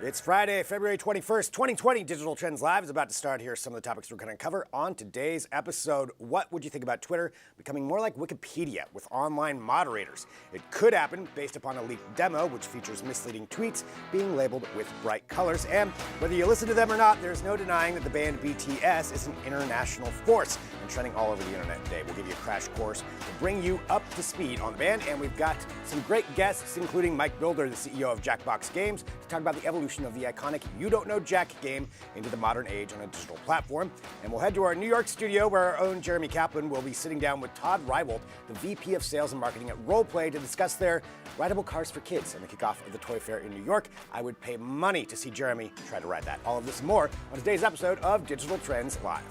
It's Friday, February 21st, 2020. Digital Trends Live is about to start. Here are some of the topics we're going to cover on today's episode. What would you think about Twitter becoming more like Wikipedia with online moderators? It could happen based upon a leaked demo, which features misleading tweets being labeled with bright colors. And whether you listen to them or not, there's no denying that the band BTS is an international force and trending all over the internet today. We'll give you a crash course to bring you up to speed on the band. And we've got some great guests, including Mike Builder, the CEO of Jackbox Games, to talk about the evolution of the iconic You Don't Know Jack game into the modern age on a digital platform. And we'll head to our New York studio where our own Jeremy Kaplan will be sitting down with Todd Reibold, the VP of Sales and Marketing at Rollplay, to discuss their rideable cars for kids and the kickoff of the Toy Fair in New York. I would pay money to see Jeremy try to ride that. All of this and more on today's episode of Digital Trends Live.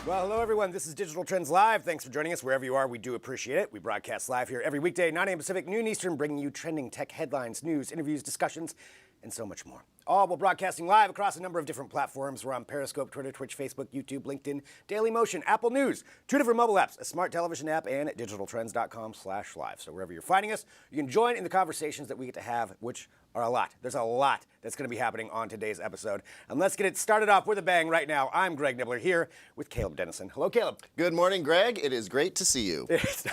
Well, hello, everyone. This is Digital Trends Live. Thanks for joining us wherever you are. We do appreciate it. We broadcast live here every weekday, 9 a.m. Pacific, noon Eastern, bringing you trending tech headlines, news, interviews, discussions, and so much more. All while broadcasting live across a number of different platforms. We're on Periscope, Twitter, Twitch, Facebook, YouTube, LinkedIn, Dailymotion, Apple News, 2 different mobile apps, a smart television app, and at digitaltrends.com/live. So wherever you're finding us, you can join in the conversations that we get to have, which are a lot. There's a lot that's going to be happening on today's episode. And let's get it started off with a bang right now. I'm Greg Nibbler here with Caleb Dennison. Hello, Caleb. Good morning, Greg. It is great to see you.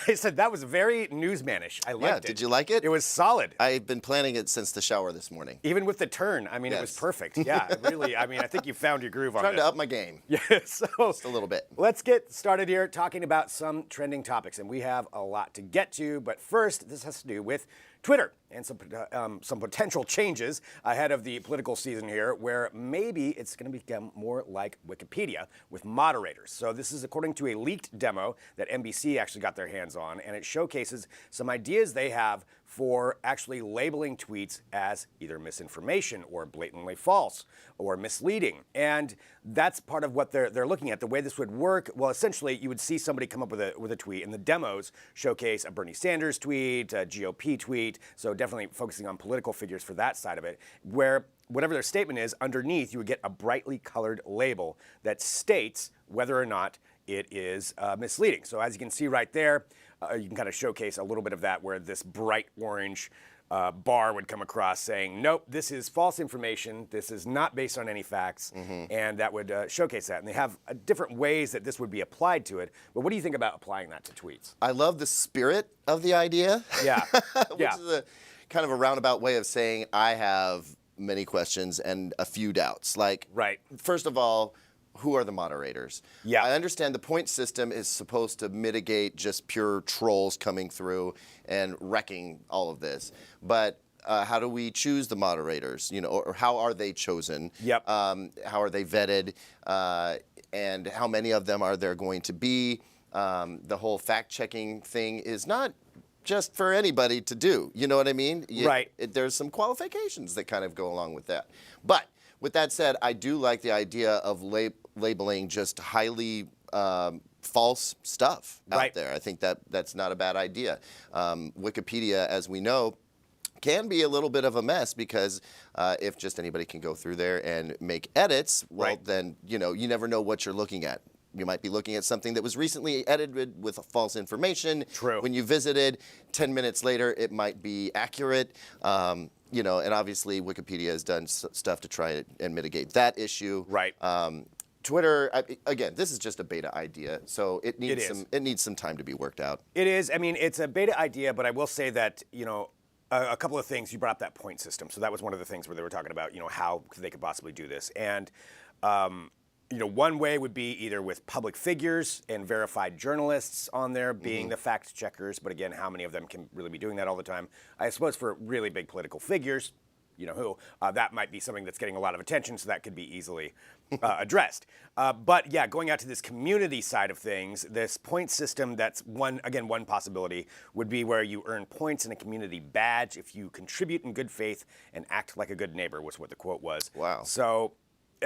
I said that was very newsmanish. I liked it. Did you like it? It was solid. I've been planning it since the shower this morning. Even with the turn, I mean, It was perfect. Yeah, really. I mean, I think you found your groove on it. Trying to up my game. Yeah, so just a little bit. Let's get started here talking about some trending topics, and we have a lot to get to. But first, this has to do with Twitter and some potential changes ahead of the political season here, where maybe it's going to become more like Wikipedia with moderators. So this is according to a leaked demo that NBC actually got their hands on, and it showcases some ideas they have for actually labeling tweets as either misinformation or blatantly false or misleading. And that's part of what they're looking at. The way this would work, well, essentially, you would see somebody come up with a tweet, and the demos showcase a Bernie Sanders tweet, a GOP tweet, so definitely focusing on political figures for that side of it, where whatever their statement is, underneath you would get a brightly colored label that states whether or not it is misleading. So as you can see right there, you can kind of showcase a little bit of that where this bright orange bar would come across saying, nope, this is false information, this is not based on any facts, and that would showcase that. And they have different ways that this would be applied to it. But what do you think about applying that to tweets? I love the spirit of the idea. Yeah. Which is a kind of a roundabout way of saying I have many questions and a few doubts. Like, right. First of all, who are the moderators? Yeah. I understand the point system is supposed to mitigate just pure trolls coming through and wrecking all of this. But how do we choose the moderators? You know, or how are they chosen? Yep. How are they vetted? And how many of them are there going to be? The whole fact-checking thing is not just for anybody to do. You know what I mean? Right. There's some qualifications that kind of go along with that. But with that said, I do like the idea of labeling just highly false stuff out there. I think that's not a bad idea. Wikipedia, as we know, can be a little bit of a mess because if just anybody can go through there and make edits, well, then you never know what you're looking at. You might be looking at something that was recently edited with false information. True. When you visited, 10 minutes later, it might be accurate. And obviously Wikipedia has done stuff to try and mitigate that issue. Right. Twitter, again, this is just a beta idea, so it needs some time to be worked out. It is. I mean, it's a beta idea, but I will say that, a couple of things. You brought up that point system. So that was one of the things where they were talking about, how they could possibly do this. And, one way would be either with public figures and verified journalists on there being the fact checkers. But again, how many of them can really be doing that all the time? I suppose for really big political figures, that might be something that's getting a lot of attention, so that could be easily addressed. But yeah, going out to this community side of things, this point system, that's one possibility would be where you earn points in a community badge if you contribute in good faith and act like a good neighbor, was what the quote was. Wow. So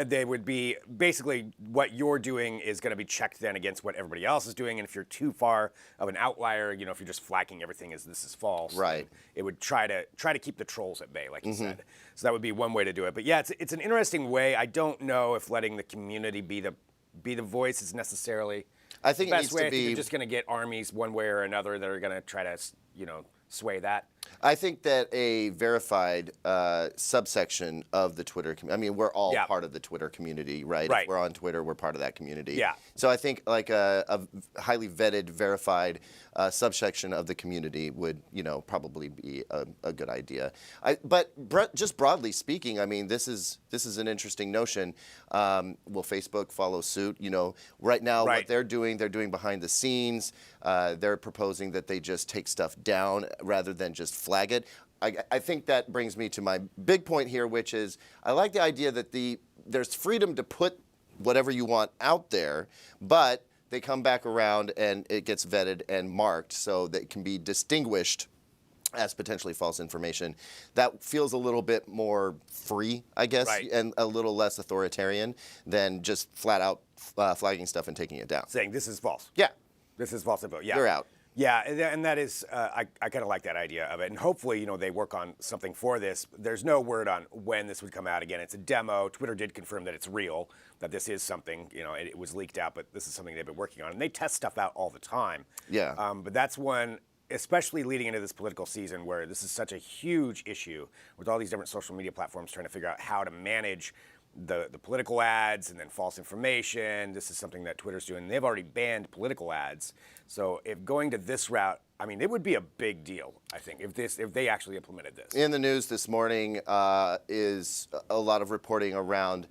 they would be basically what you're doing is going to be checked then against what everybody else is doing. And if you're too far of an outlier, you know, if you're just flagging everything as this is false, right, it would try to keep the trolls at bay, like you said. So that would be one way to do it. But yeah, it's an interesting way. I don't know if letting the community be the voice is necessarily I think the it best needs way. to I think be. you're just going to get armies one way or another that are going to try to, you know, sway that. I think that a verified subsection of the Twitter community, I mean, we're all part of the Twitter community, right? Right. If we're on Twitter, we're part of that community. Yeah. So I think like a highly vetted, verified subsection of the community would, you know, probably be a good idea. But just broadly speaking, I mean, this is an interesting notion. Will Facebook follow suit? You know, right now what they're doing behind the scenes. They're proposing that they just take stuff down rather than just flag it. I think that brings me to my big point here, which is I like the idea that there's freedom to put whatever you want out there, but they come back around and it gets vetted and marked so that it can be distinguished as potentially false information. That feels a little bit more free, I guess, and a little less authoritarian than just flat out flagging stuff and taking it down. Saying this is false. Yeah. This is false info. Yeah. They're out. Yeah, and that is, I kind of like that idea of it. And hopefully, you know, they work on something for this. There's no word on when this would come out again. It's a demo. Twitter did confirm that it's real, that this is something, you know, it was leaked out, but this is something they've been working on. And they test stuff out all the time. Yeah. But that's one, especially leading into this political season where this is such a huge issue with all these different social media platforms trying to figure out how to manage the political ads and then false information. This is something that Twitter's doing. They've already banned political ads. So if going to this route, I mean, it would be a big deal, I think, if they actually implemented this. In the news this morning is a lot of reporting around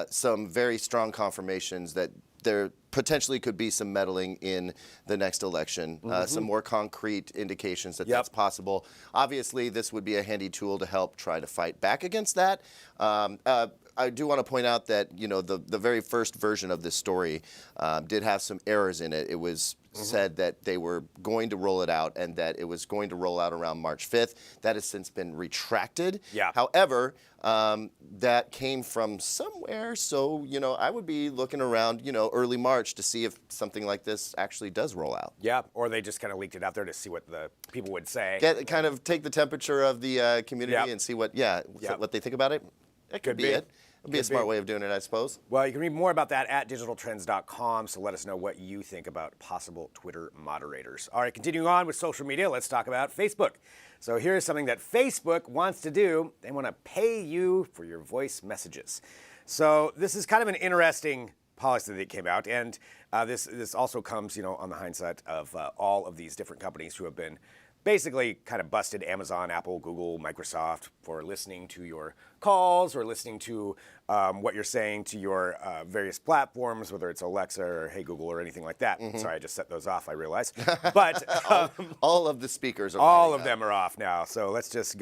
some very strong confirmations that there potentially could be some meddling in the next election, some more concrete indications that that's possible. Obviously, this would be a handy tool to help try to fight back against that. I do want to point out that, you know, the very first version of this story did have some errors in it. It was said that they were going to roll it out and that it was going to roll out around March 5th. That has since been retracted. Yeah. However, that came from somewhere. So, you know, I would be looking around, you know, early March to see if something like this actually does roll out. Yeah, or they just kind of leaked it out there to see what the people would say. Kind of take the temperature of the community and see what they think about it. That could be it. It'd be a smart way of doing it, I suppose. Well, you can read more about that at digitaltrends.com, so let us know what you think about possible Twitter moderators. All right, continuing on with social media, let's talk about Facebook. So here's something that Facebook wants to do. They want to pay you for your voice messages. So this is kind of an interesting policy that came out, and this also comes, you know, on the hindsight of all of these different companies who have been basically kind of busted Amazon, Apple, Google, Microsoft for listening to your calls or listening to what you're saying to your various platforms, whether it's Alexa or Hey Google or anything like that. Sorry, I just set those off, I realize. But all of the speakers are all of them are off now. So let's just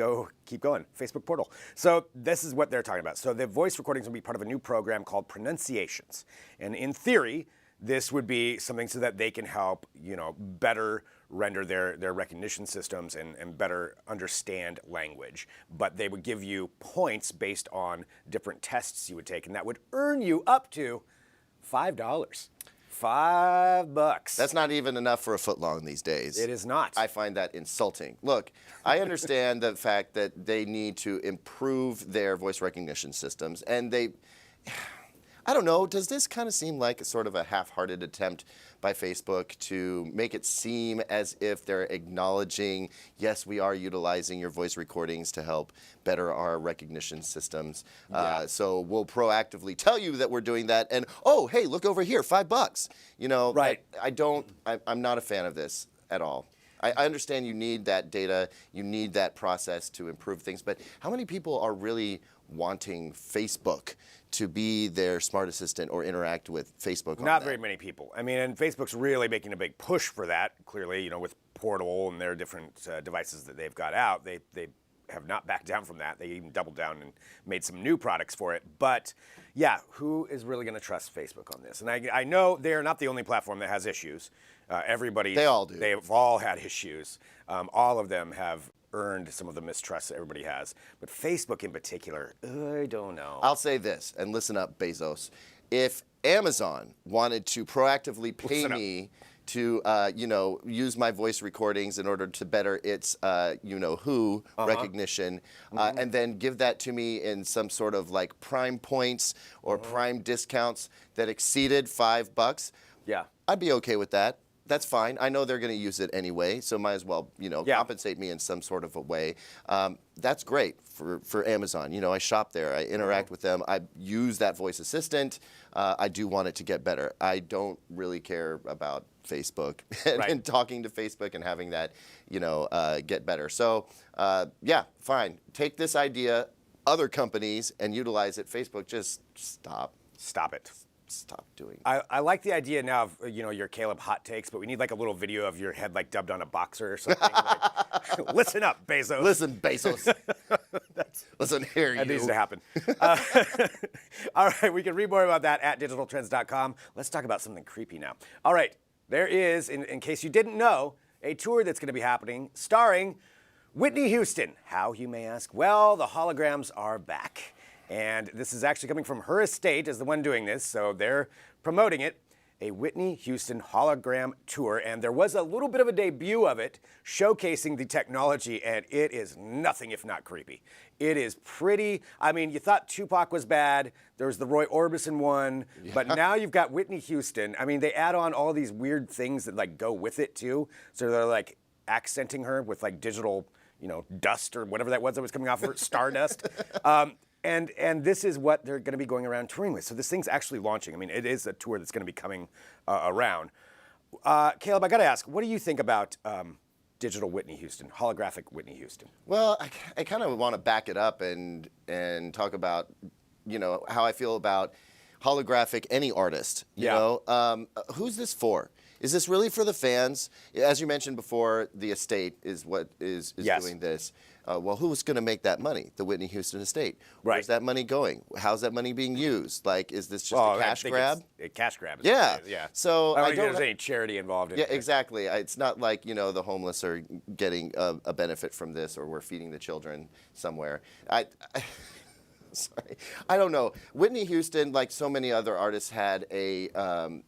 keep going. Facebook portal. So this is what they're talking about. So the voice recordings will be part of a new program called Pronunciations. And in theory, this would be something so that they can help, you know, better render their recognition systems and better understand language. But they would give you points based on different tests you would take, and that would earn you up to $5. $5. That's not even enough for a footlong these days. It is not. I find that insulting. Look, I understand the fact that they need to improve their voice recognition systems, and I don't know, does this kind of seem like a sort of a half-hearted attempt by Facebook to make it seem as if they're acknowledging, yes, we are utilizing your voice recordings to help better our recognition systems. So we'll proactively tell you that we're doing that, and oh, hey, look over here, $5. You know, right. I'm not a fan of this at all. I understand you need that data, you need that process to improve things, but how many people are really wanting Facebook to be their smart assistant or interact with Facebook? Not very many people. I mean, and Facebook's really making a big push for that, clearly, you know, with Portal and their different devices that they've got out. They have not backed down from that. They even doubled down and made some new products for it. But yeah, who is really going to trust Facebook on this? And I know they're not the only platform that has issues. They all do. They've all had issues. All of them have earned some of the mistrust that everybody has. But Facebook in particular, I don't know. I'll say this, and listen up, Bezos. If Amazon wanted to proactively pay me to, use my voice recordings in order to better its, who recognition, and then give that to me in some sort of like Prime points or Prime discounts that exceeded $5, yeah, I'd be okay with that. That's fine. I know they're going to use it anyway, so might as well, compensate me in some sort of a way. That's great for Amazon. I shop there. I interact with them. I use that voice assistant. I do want it to get better. I don't really care about Facebook and talking to Facebook and having that, get better. So, fine. Take this idea, other companies, and utilize it. Facebook, just stop. Stop it. Stop doing. I like the idea now of your Caleb hot takes, but we need like a little video of your head like dubbed on a boxer or something. Like, listen up, Bezos. Listen, Bezos. Listen here, that you. needs to happen. All right, we can read more about that at digitaltrends.com. Let's talk about something creepy now. All right, there is, in case you didn't know, a tour that's going to be happening starring Whitney Houston. How, you may ask? Well, the holograms are back. And this is actually coming from her estate as the one doing this, so they're promoting it, a Whitney Houston hologram tour. And there was a little bit of a debut of it, showcasing the technology, and it is nothing if not creepy. It is pretty, you thought Tupac was bad, there was the Roy Orbison one, but now you've got Whitney Houston. They add on all these weird things that like go with it too. So they're like accenting her with like digital, dust or whatever that was coming off her, stardust. And this is what they're going to be going around touring with. So this thing's actually launching. It is a tour that's going to be coming around. Caleb, I got to ask, what do you think about digital Whitney Houston, holographic Whitney Houston? Well, I kind of want to back it up and talk about, how I feel about holographic any artist. Who's this for? Is this really for the fans? As you mentioned before, the estate is what is doing this. Well, who's going to make that money? The Whitney Houston estate. Where's that money going? How's that money being used? Like, is this just a cash grab? A cash grab. Yeah. Yeah. So I don't think there's any charity involved in it. Yeah, exactly. It's not like, the homeless are getting a benefit from this, or we're feeding the children somewhere. Sorry, I don't know. Whitney Houston, like so many other artists, had a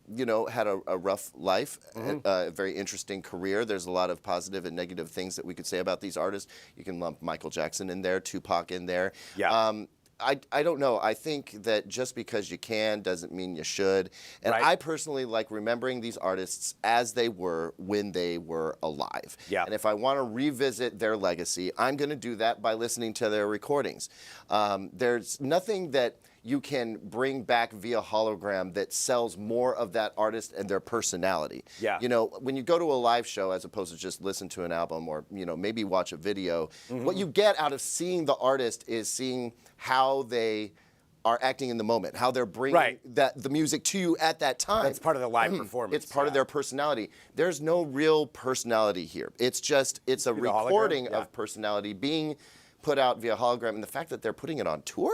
rough life, a very interesting career. There's a lot of positive and negative things that we could say about these artists. You can lump Michael Jackson in there, Tupac in there. Yeah. I don't know. I think that just because you can doesn't mean you should. And I personally like remembering these artists as they were when they were alive. Yeah. And if I want to revisit their legacy, I'm going to do that by listening to their recordings. There's nothing that you can bring back via hologram that sells more of that artist and their personality. Yeah. When you go to a live show as opposed to just listen to an album or, maybe watch a video, what you get out of seeing the artist is seeing how they are acting in the moment, how they're bringing the music to you at that time. That's part of the live performance. It's part of their personality. There's no real personality here. It's a recording of personality being put out via hologram, and the fact that they're putting it on tour?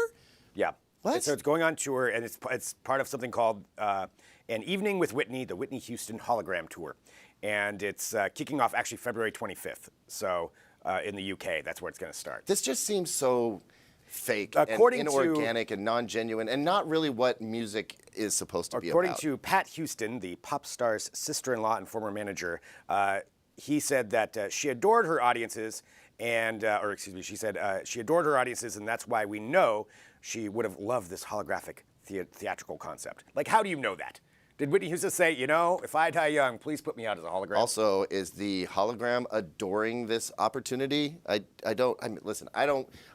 Yeah. What? So it's going on tour, and it's part of something called An Evening with Whitney, the Whitney Houston Hologram Tour. And it's kicking off actually February 25th. So in the UK, that's where it's going to start. This just seems so fake and inorganic and non-genuine and not really what music is supposed to be about. According to Pat Houston, the pop star's sister-in-law and former manager, he said that she adored her audiences she said she adored her audiences, and that's why we know she would have loved this holographic theatrical concept. Like, how do you know that? Did Whitney Houston say, if I die young, please put me out as a hologram? Also, is the hologram adoring this opportunity? I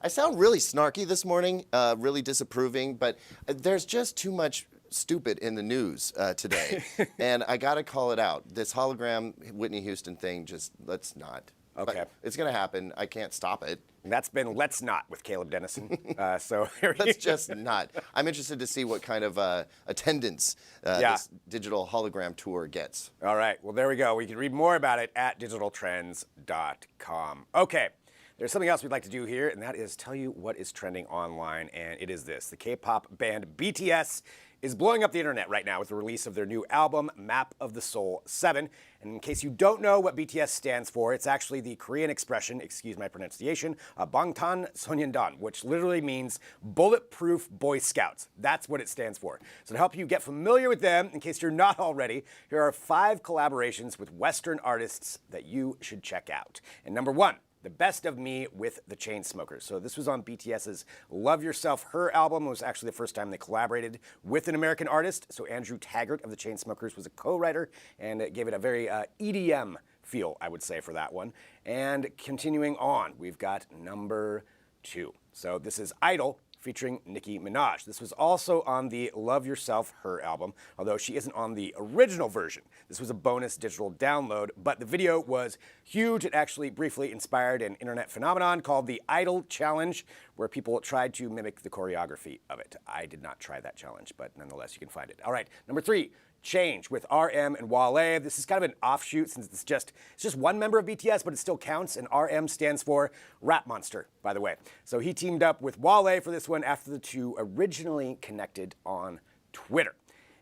sound really snarky this morning, really disapproving, but there's just too much stupid in the news today. And I got to call it out. This hologram Whitney Houston thing, let's not. Okay. But it's going to happen. I can't stop it. And that's been Let's Not with Caleb Dennison. Let's just not. I'm interested to see what kind of attendance this digital hologram tour gets. All right. Well, there we go. We can read more about it at digitaltrends.com. Okay. There's something else we'd like to do here, and that is tell you what is trending online, and it is this. The K-pop band BTS is blowing up the internet right now with the release of their new album, Map of the Soul 7. And in case you don't know what BTS stands for, it's actually the Korean expression, excuse my pronunciation, Bangtan Sonyeondan, which literally means Bulletproof Boy Scouts. That's what it stands for. So to help you get familiar with them, in case you're not already, here are 5 collaborations with Western artists that you should check out. And number 1, The Best of Me with the Chainsmokers. So this was on BTS's Love Yourself, Her album. It was actually the first time they collaborated with an American artist. So Andrew Taggart of the Chainsmokers was a co-writer, and it gave it a very EDM feel, I would say, for that one. And continuing on, we've got number 2. So this is Idol featuring Nicki Minaj. This was also on the Love Yourself, Her album, although she isn't on the original version. This was a bonus digital download, but the video was huge. It actually briefly inspired an internet phenomenon called the Idol Challenge, where people tried to mimic the choreography of it. I did not try that challenge, but nonetheless, you can find it. All right, number 3. Change with RM and Wale. This is kind of an offshoot since it's just one member of BTS, but it still counts. And RM stands for Rap Monster, by the way. So he teamed up with Wale for this one after the two originally connected on Twitter.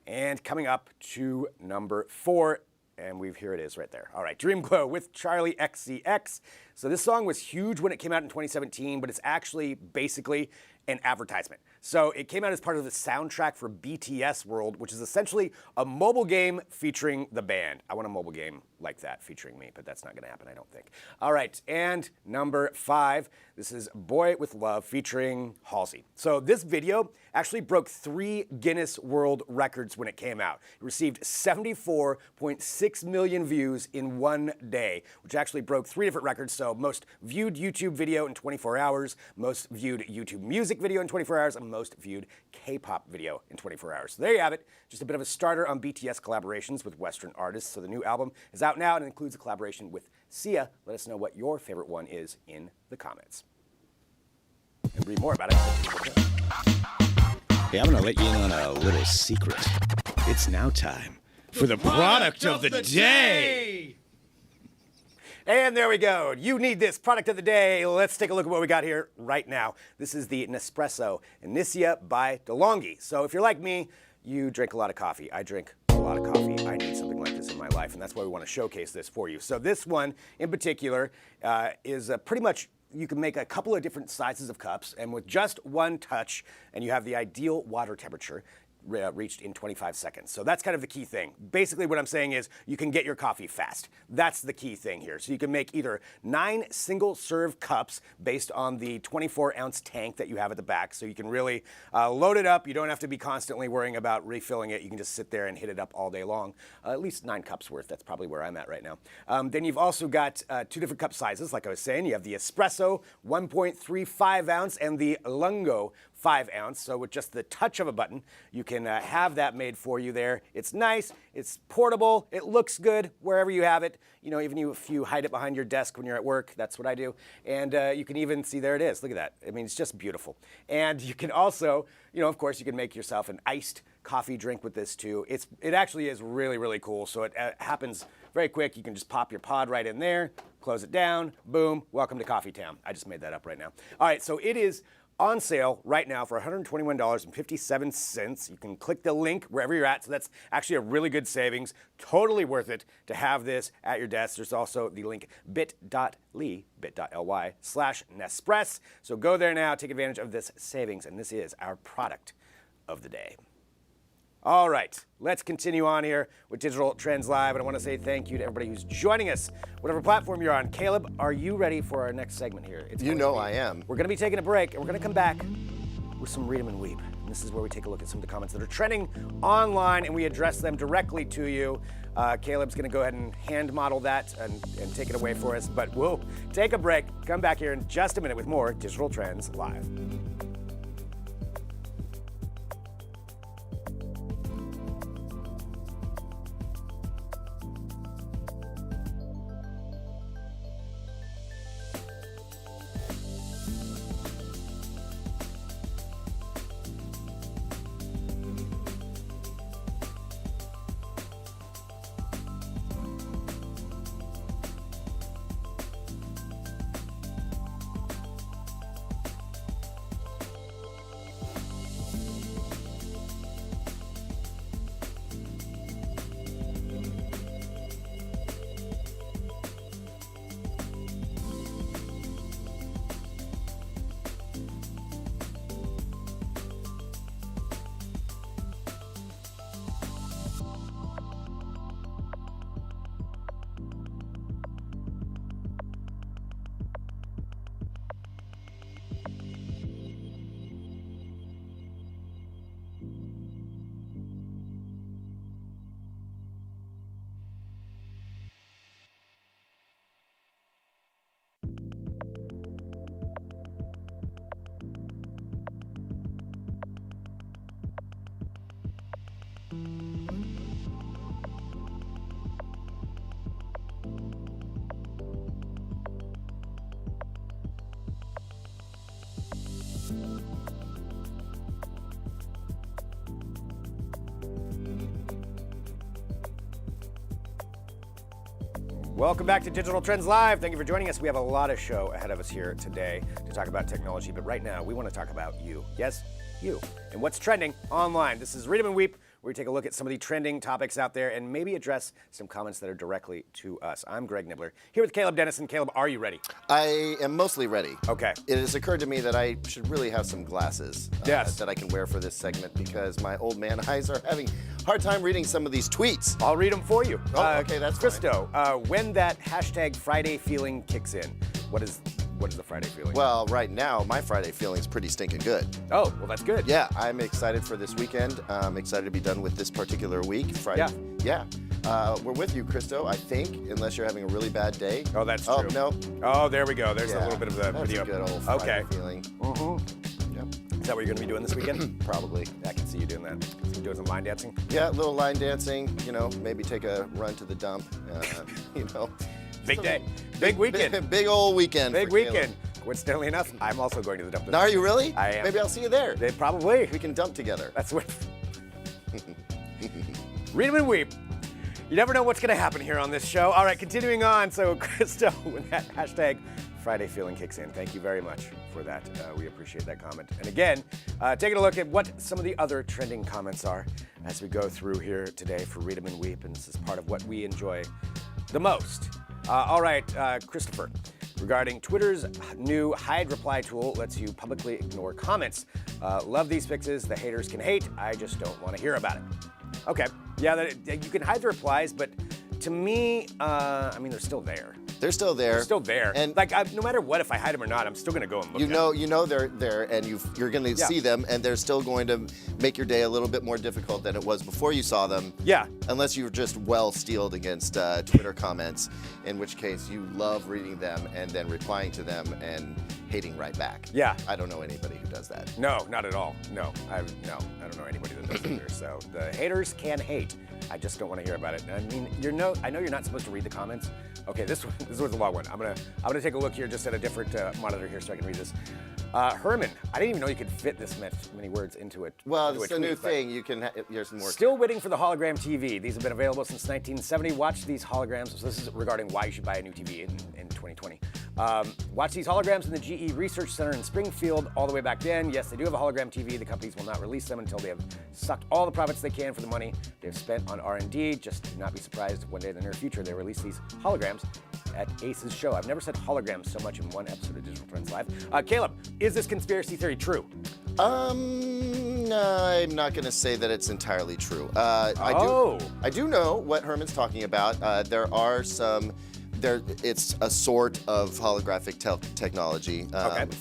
And coming up to number 4, and here it is right there. All right, Dream Glow with Charlie XCX. So this song was huge when it came out in 2017, but it's actually basically an advertisement. So it came out as part of the soundtrack for BTS World, which is essentially a mobile game featuring the band. I want a mobile game like that featuring me, but that's not gonna happen, I don't think. All right, and number 5, this is Boy with Love featuring Halsey. So this video actually broke 3 Guinness World Records when it came out. It received 74.6 million views in one day, which actually broke 3 different records. So most viewed YouTube video in 24 hours, most viewed YouTube music video in 24 hours, and most viewed K-pop video in 24 hours. So there you have it. Just a bit of a starter on BTS collaborations with Western artists. So the new album is out now and it includes a collaboration with Sia. Let us know what your favorite one is in the comments. And read more about it. Hey, I'm gonna let you in on a little secret. It's now time for the product of the day. And there we go. You need this product of the day. Let's take a look at what we got here right now. This is the Nespresso Inicia by DeLonghi. So if you're like me, you drink a lot of coffee. I drink a lot of coffee. I need something like this in my life, and that's why we want to showcase this for you. So this one in particular is pretty much, you can make a couple of different sizes of cups, and with just one touch, and you have the ideal water temperature reached in 25 seconds. So that's kind of the key thing. Basically what I'm saying is you can get your coffee fast. That's the key thing here. So you can make either 9 single serve cups based on the 24-ounce tank that you have at the back. So you can really load it up. You don't have to be constantly worrying about refilling it. You can just sit there and hit it up all day long. At least 9 cups worth. That's probably where I'm at right now. Then you've also got 2 different cup sizes. Like I was saying, you have the espresso 1.35 ounce and the lungo 5 ounce. So with just the touch of a button, you can have that made for you there. It's nice, it's portable, it looks good wherever you have it. You know, even if you hide it behind your desk when you're at work, that's what I do. And you can even see, there it is, look at that. I mean, it's just beautiful. And you can also, you know, of course, you can make yourself an iced coffee drink with this too. It actually is really, really cool. So it happens very quick. You can just pop your pod right in there, close it down, boom, welcome to Coffee Town. I just made that up right now. All right, so it is on sale right now for $121.57. You can click the link wherever you're at. So that's actually a really good savings. Totally worth it to have this at your desk. There's also the link bit.ly/Nespress. So go there now, take advantage of this savings, and this is our product of the day. All right, let's continue on here with Digital Trends Live, and I want to say thank you to everybody who's joining us, whatever platform you're on. Caleb, are you ready for our next segment here? You know I am. We're going to be taking a break, and we're going to come back with some Read 'em and Weep. And this is where we take a look at some of the comments that are trending online, and we address them directly to you. Caleb's going to go ahead and hand model that and take it away for us, but we'll take a break, come back here in just a minute with more Digital Trends Live. Welcome back to Digital Trends Live. Thank you for joining us. We have a lot of show ahead of us here today to talk about technology, but right now we want to talk about you. Yes, you. And what's trending online. This is Read 'em and Weep, where we take a look at some of the trending topics out there and maybe address some comments that are directly to us. I'm Greg Nibbler, here with Caleb Dennison. Caleb, are you ready? I am mostly ready. Okay. It has occurred to me that I should really have some glasses that I can wear for this segment because my old man eyes are having a hard time reading some of these tweets. I'll read them for you. Okay, that's Christo, when that hashtag Friday feeling kicks in, what is the Friday feeling? Well, right now, my Friday feeling is pretty stinking good. Oh, well, that's good. Yeah, I'm excited for this weekend. I'm excited to be done with this particular week. Friday. Yeah. We're with you, Christo, I think, unless you're having a really bad day. Oh, that's true. Oh, no. Oh, there we go. There's a little bit of the That's video. a good old Friday feeling. Yep. Is that what you're going to be doing this weekend? Probably. I can see you doing that. You doing some line dancing? Yeah, a little line dancing, maybe take a run to the dump, Big day. Big weekend. Big old weekend. Big for Caleb. weekend. Coincidentally enough, I'm also going to the dump. Now, are you really? I am. Maybe I'll see you there. They probably. We can dump together. That's what. Read 'em and weep. You never know what's going to happen here on this show. All right, continuing on. So, Christo, when that hashtag Friday feeling kicks in, thank you very much for that. We appreciate that comment. And again, taking a look at what some of the other trending comments are as we go through here today for Read 'em and Weep. And this is part of what we enjoy the most. All right, Christopher, regarding Twitter's new hide reply tool lets you publicly ignore comments. Love these fixes. The haters can hate. I just don't want to hear about it. Okay. Yeah, you can hide the replies, but to me, they're still there. They're still there. They're still there. And no matter what, if I hide them or not, I'm still going to go and look at them. You know they're there, and you're going to see them, and they're still going to make your day a little bit more difficult than it was before you saw them. Yeah. Unless you're just well-steeled against Twitter comments, in which case you love reading them and then replying to them and hating right back. Yeah. I don't know anybody who does that. No, not at all. No, I don't know anybody that does either. So the haters can hate. I just don't want to hear about it. I mean, I know you're not supposed to read the comments. Okay, this was a long one. I'm gonna take a look here just at a different monitor here so I can read this. Herman, I didn't even know you could fit this many words into it. Well, it's a new thing. You can. Here's more. Still waiting for the hologram TV. These have been available since 1970. Watch these holograms. So this is regarding why you should buy a new TV in 2020. Watch these holograms in the GE Research Center in Springfield all the way back then. Yes, they do have a hologram TV. The companies will not release them until they have sucked all the profits they can for the money they've spent on R&D. Just do not be surprised if one day in the near future they release these holograms at Ace's show. I've never said holograms so much in one episode of Digital Trends Live. Caleb, is this conspiracy theory true? No, I'm not going to say that it's entirely true. I do know what Herman's talking about. It's a sort of holographic technology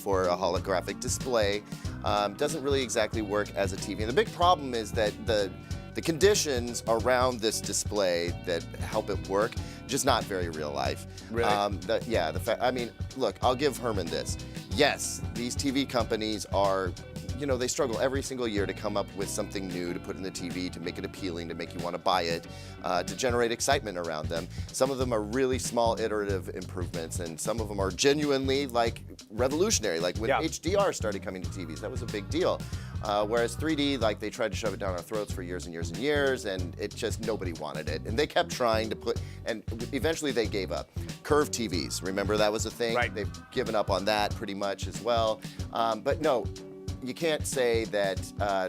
for a holographic display. Doesn't really exactly work as a TV. And the big problem is that the conditions around this display that help it work, just not very real life. Really? Look, I'll give Herman this. Yes, these TV companies are, they struggle every single year to come up with something new to put in the TV, to make it appealing, to make you want to buy it, to generate excitement around them. Some of them are really small iterative improvements, and some of them are genuinely revolutionary, like when HDR started coming to TVs. That was a big deal. Whereas 3D, they tried to shove it down our throats for years and years and years, and it just, nobody wanted it. And they kept trying to and eventually they gave up. Curved TVs, remember that was a thing? Right. They've given up on that pretty much as well. But no, you can't say that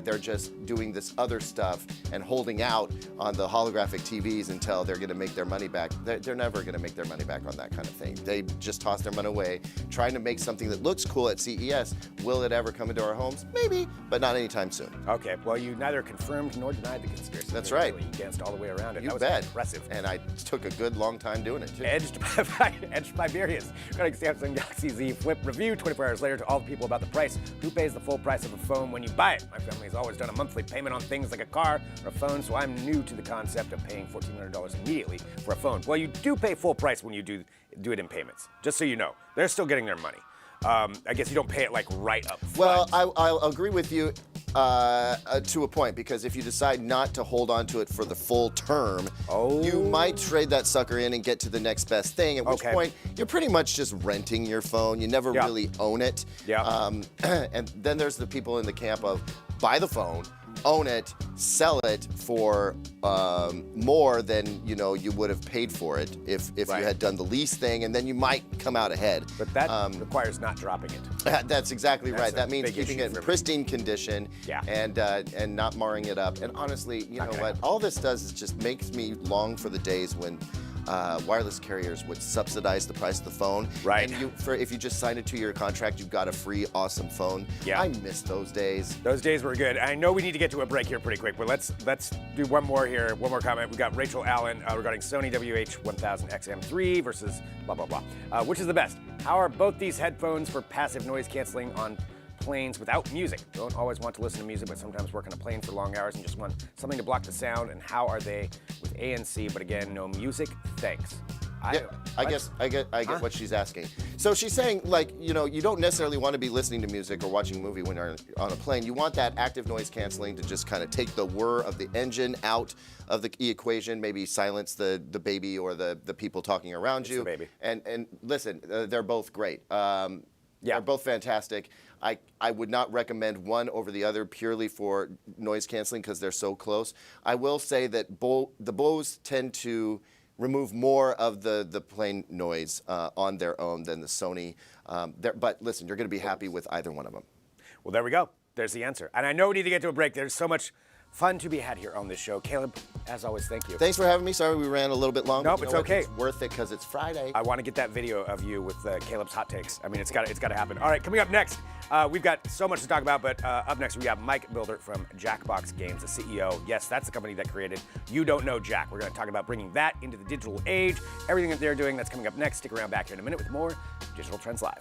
they're just doing this other stuff and holding out on the holographic TVs until they're going to make their money back. They're never going to make their money back on that kind of thing. They just toss their money away, trying to make something that looks cool at CES. Will it ever come into our homes? Maybe, but not anytime soon. Okay, well, you neither confirmed nor denied the conspiracy. That's right. You danced all the way around it. You that was bet. impressive. And I took a good long time doing it, too. Edged by Various. Regarding Samsung Galaxy Z Flip review 24 hours later to all the people about the price. Who pays the full price of a phone when you buy it? My family has always done a monthly payment on things like a car or a phone, so I'm new to the concept of paying $1,400 immediately for a phone. Well, you do pay full price when you do it in payments, just so you know. They're still getting their money. I guess you don't pay it like right up front. Well, I'll agree with you to a point, because if you decide not to hold on to it for the full term, you might trade that sucker in and get to the next best thing, at which point you're pretty much just renting your phone. You never really own it. And then there's the people in the camp of buy the phone, own it, sell it for more than you would have paid for it if you had done the lease thing, and then you might come out ahead. But that requires not dropping it. That's exactly right. That means keeping it in pristine condition and not marring it up. And honestly, you know what? All this does is just makes me long for the days when wireless carriers would subsidize the price of the phone. Right. And if you just signed a 2-year contract, you got a free, awesome phone. Yeah. I miss those days. Those days were good. I know we need to get to a break here pretty quick, but let's do one more here. One more comment. We got Rachel Allen regarding Sony WH-1000XM3 versus blah, blah, blah. Which is the best? How are both these headphones for passive noise canceling on planes without music? Don't always want to listen to music, but sometimes work on a plane for long hours and just want something to block the sound. And how are they with ANC? But again, no music. Thanks. I get what she's asking. So she's saying, like, you don't necessarily want to be listening to music or watching a movie when you're on a plane. You want that active noise canceling to just kind of take the whir of the engine out of the equation, maybe silence the baby or the people talking around you. The baby. And listen, they're both great. They're both fantastic. I would not recommend one over the other purely for noise canceling because they're so close. I will say that the Bose tend to remove more of the plane noise on their own than the Sony. But listen, you're going to be happy with either one of them. Well, there we go. There's the answer. And I know we need to get to a break. There's so much fun to be had here on this show. Caleb, as always, thank you. Thanks for having me. Sorry we ran a little bit long. Nope, it's okay. It's worth it because it's Friday. I want to get that video of you with Caleb's hot takes. I mean, it's got to happen. All right, coming up next, we've got so much to talk about, but up next we have Mike Builder from Jackbox Games, the CEO. Yes, that's the company that created You Don't Know Jack. We're going to talk about bringing that into the digital age, everything that they're doing. That's coming up next. Stick around back here in a minute with more Digital Trends Live.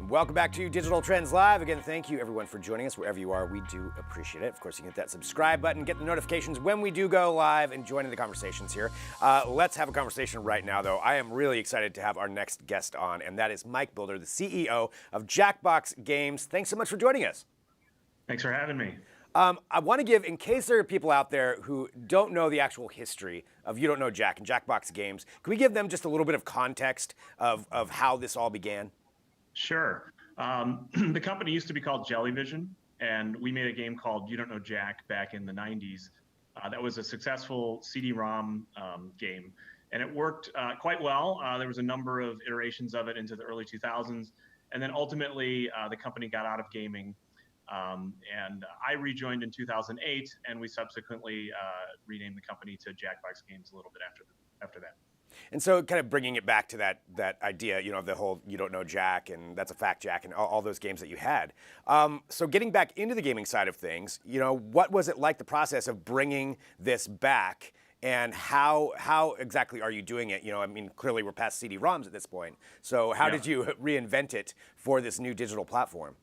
Welcome back to Digital Trends Live. Again, thank you everyone for joining us wherever you are. We do appreciate it. Of course, you can hit that subscribe button, get the notifications when we do go live, and join in the conversations here. Let's have a conversation right now, though. I am really excited to have our next guest on, and that is Mike Builder, the CEO of Jackbox Games. Thanks so much for joining us. Thanks for having me. I want to give, in case there are people out there who don't know the actual history of You Don't Know Jack and Jackbox Games, can we give them just a little bit of context of how this all began? Sure. The company used to be called Jellyvision, and we made a game called You Don't Know Jack back in the 90s. That was a successful CD-ROM game, and it worked quite well. There was a number of iterations of it into the early 2000s, and then ultimately the company got out of gaming. And I rejoined in 2008, and we subsequently renamed the company to Jackbox Games a little bit after that. And so, kind of bringing it back to that idea, the whole You Don't Know Jack and That's a Fact Jack and all those games that you had. So, getting back into the gaming side of things, what was it like, the process of bringing this back, and how exactly are you doing it? I mean, clearly we're past CD-ROMs at this point. So, how did you reinvent it for this new digital platform?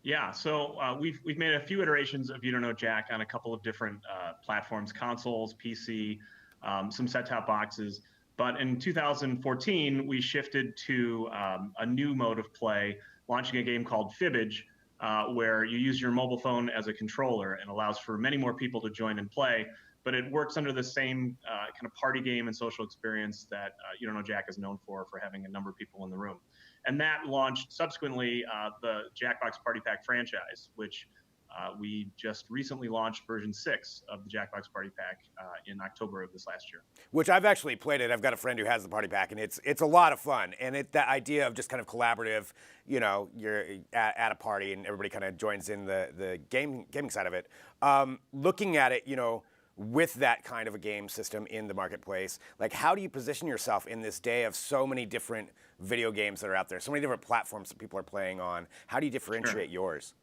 Yeah, so we've made a few iterations of You Don't Know Jack on a couple of different platforms, consoles, PC, some set-top boxes. But in 2014, we shifted to a new mode of play, launching a game called Fibbage, where you use your mobile phone as a controller and allows for many more people to join and play. But it works under the same kind of party game and social experience that You Don't Know Jack is known for having a number of people in the room. And that launched subsequently the Jackbox Party Pack franchise, which we just recently launched version 6 of the Jackbox Party Pack in October of this last year. Which I've actually played it. I've got a friend who has the Party Pack, and it's a lot of fun. And that idea of just kind of collaborative, you're at a party and everybody kind of joins in the gaming side of it. Looking at it, with that kind of a game system in the marketplace, like, how do you position yourself in this day of so many different video games that are out there, so many different platforms that people are playing on? How do you differentiate yours?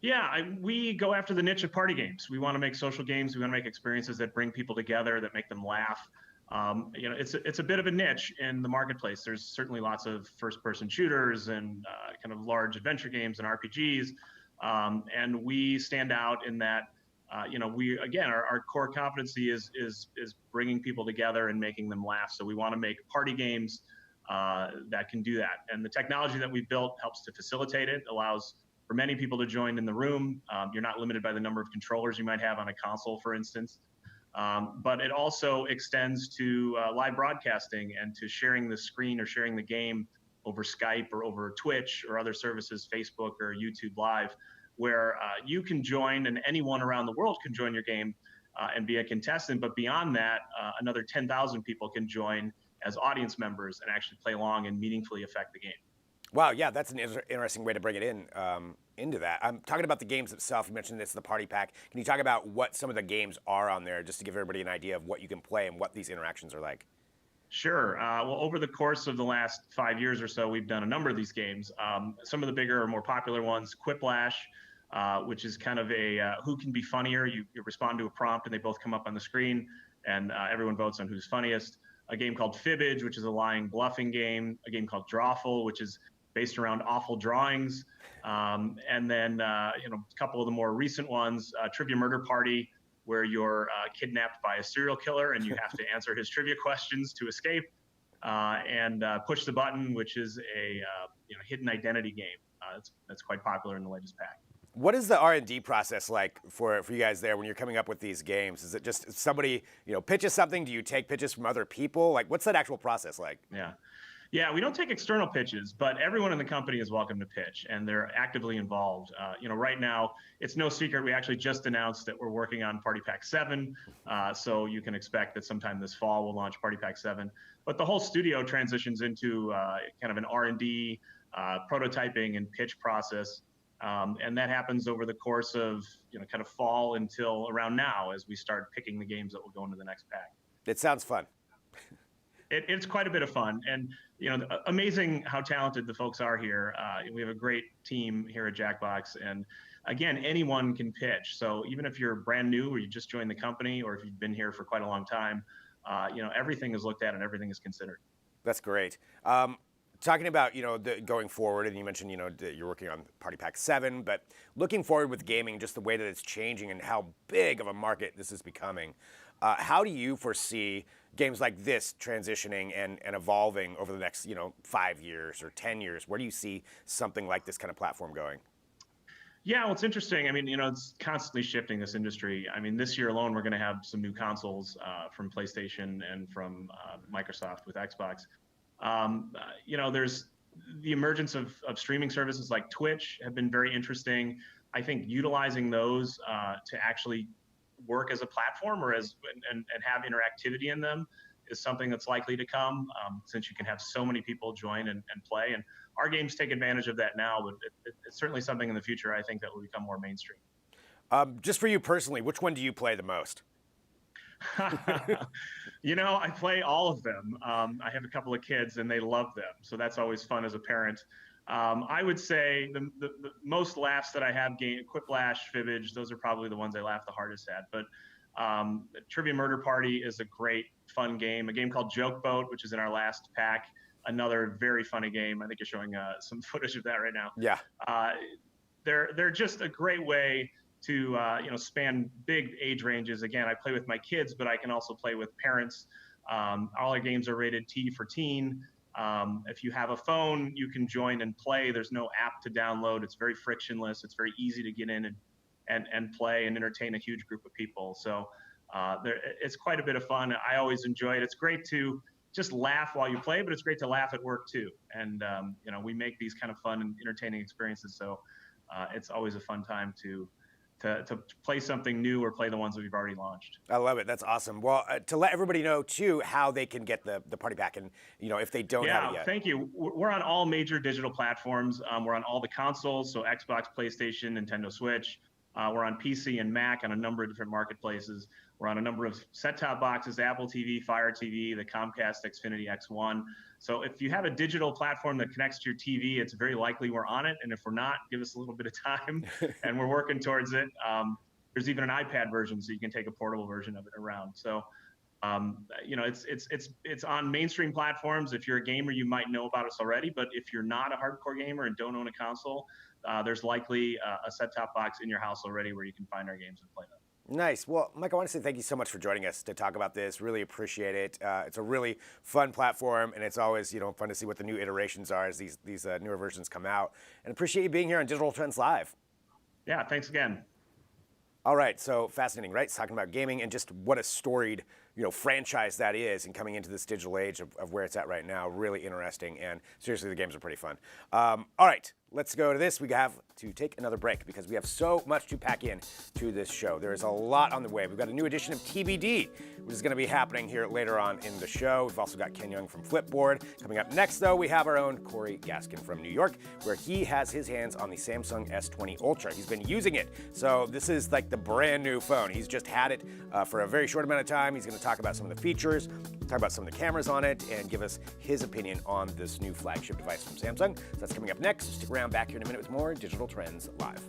Yeah, we go after the niche of party games. We want to make social games. We want to make experiences that bring people together, that make them laugh. It's a bit of a niche in the marketplace. There's certainly lots of first-person shooters and kind of large adventure games and RPGs, and we stand out in that. Our core competency is bringing people together and making them laugh. So we want to make party games that can do that. And the technology that we've built helps to facilitate it, allows for many people to join in the room. You're not limited by the number of controllers you might have on a console, for instance. But it also extends to live broadcasting and to sharing the screen or sharing the game over Skype or over Twitch or other services, Facebook or YouTube Live, where you can join and anyone around the world can join your game and be a contestant. But beyond that, another 10,000 people can join as audience members and actually play along and meaningfully affect the game. Wow, yeah, that's an interesting way to bring it into that. I'm talking about the games itself. You mentioned it's the Party Pack. Can you talk about what some of the games are on there, just to give everybody an idea of what you can play and what these interactions are like? Sure. Well, over the course of the last 5 years or so, we've done a number of these games. Some of the bigger or more popular ones, Quiplash, which is kind of a who can be funnier. You respond to a prompt and they both come up on the screen, and everyone votes on who's funniest. A game called Fibbage, which is a lying bluffing game. A game called Drawful, which is based around awful drawings. And then a couple of the more recent ones, Trivia Murder Party, where you're kidnapped by a serial killer and you have to answer his trivia questions to escape. And Push the Button, which is a hidden identity game. That's quite popular in the latest pack. What is the R&D process like for you guys there when you're coming up with these games? Is it just somebody pitches something? Do you take pitches from other people? Like, what's that actual process like? Yeah, we don't take external pitches, but everyone in the company is welcome to pitch, and they're actively involved. Right now, it's no secret. We actually just announced that we're working on Party Pack 7, so you can expect that sometime this fall we'll launch Party Pack 7. But the whole studio transitions into kind of an R&D, prototyping, and pitch process. And that happens over the course of kind of fall until around now, as we start picking the games that will go into the next pack. It sounds fun. It's quite a bit of fun, and amazing how talented the folks are here. We have a great team here at Jackbox, and again, anyone can pitch. So even if you're brand new or you just joined the company, or if you've been here for quite a long time, everything is looked at and everything is considered. That's great. Talking about going forward, and you mentioned you're working on Party Pack 7, but looking forward with gaming, just the way that it's changing and how big of a market this is becoming. How do you foresee games like this transitioning and evolving over the next 5 years or 10 years? Where do you see something like this kind of platform going? Yeah, well, it's interesting. I mean, it's constantly shifting, this industry. I mean, this year alone, we're going to have some new consoles from PlayStation and from Microsoft with Xbox. There's the emergence of streaming services like Twitch have been very interesting. I think utilizing those to actually work as a platform or and have interactivity in them is something that's likely to come, since you can have so many people join and play. And our games take advantage of that now, but it's certainly something in the future I think that will become more mainstream. Just for you personally, which one do you play the most? I play all of them. I have a couple of kids and they love them, so that's always fun as a parent. I would say the most laughs that I have, Quiplash, Fibbage, those are probably the ones I laugh the hardest at. But Trivia Murder Party is a great, fun game. A game called Joke Boat, which is in our last pack, another very funny game. I think you're showing some footage of that right now. Yeah. They're just a great way to span big age ranges. Again, I play with my kids, but I can also play with parents. All our games are rated T for teen. If you have a phone, you can join and play. There's no app to download. It's very frictionless. It's very easy to get in and play and entertain a huge group of people. So it's quite a bit of fun. I always enjoy it. It's great to just laugh while you play, but it's great to laugh at work too. And we make these kind of fun and entertaining experiences. So it's always a fun time to play something new or play the ones that we've already launched. I love it. That's awesome. Well, to let everybody know too how they can get the party pack, and if they don't have it yet. Thank you. We're on all major digital platforms. We're on all the consoles, so Xbox, PlayStation, Nintendo Switch. We're on PC and Mac on a number of different marketplaces. We're on a number of set-top boxes, Apple TV, Fire TV, the Comcast Xfinity X1. So if you have a digital platform that connects to your TV, it's very likely we're on it. And if we're not, give us a little bit of time, and we're working towards it. There's even an iPad version, so you can take a portable version of it around. So, it's on mainstream platforms. If you're a gamer, you might know about us already. But if you're not a hardcore gamer and don't own a console, there's likely a set-top box in your house already where you can find our games and play them. Nice. Well, Mike, I want to say thank you so much for joining us to talk about this. Really appreciate it. It's a really fun platform, and it's always fun to see what the new iterations are as these newer versions come out. And appreciate you being here on Digital Trends Live. Yeah, thanks again. All right, so fascinating, right? It's talking about gaming and just what a storied franchise that is, and coming into this digital age of where it's at right now. Really interesting, and seriously, the games are pretty fun. All right, let's go to this. We have to take another break because we have so much to pack in to this show. There is a lot on the way. We've got a new edition of TBD, which is going to be happening here later on in the show. We've also got Ken Young from Flipboard. Coming up next, though, we have our own Corey Gaskin from New York, where he has his hands on the Samsung S20 Ultra. He's been using it. So this is like the brand new phone. He's just had it for a very short amount of time. He's going to talk about some of the features, talk about some of the cameras on it, and give us his opinion on this new flagship device from Samsung. So that's coming up next. Stick around, back here in a minute with more Digital Trends Live.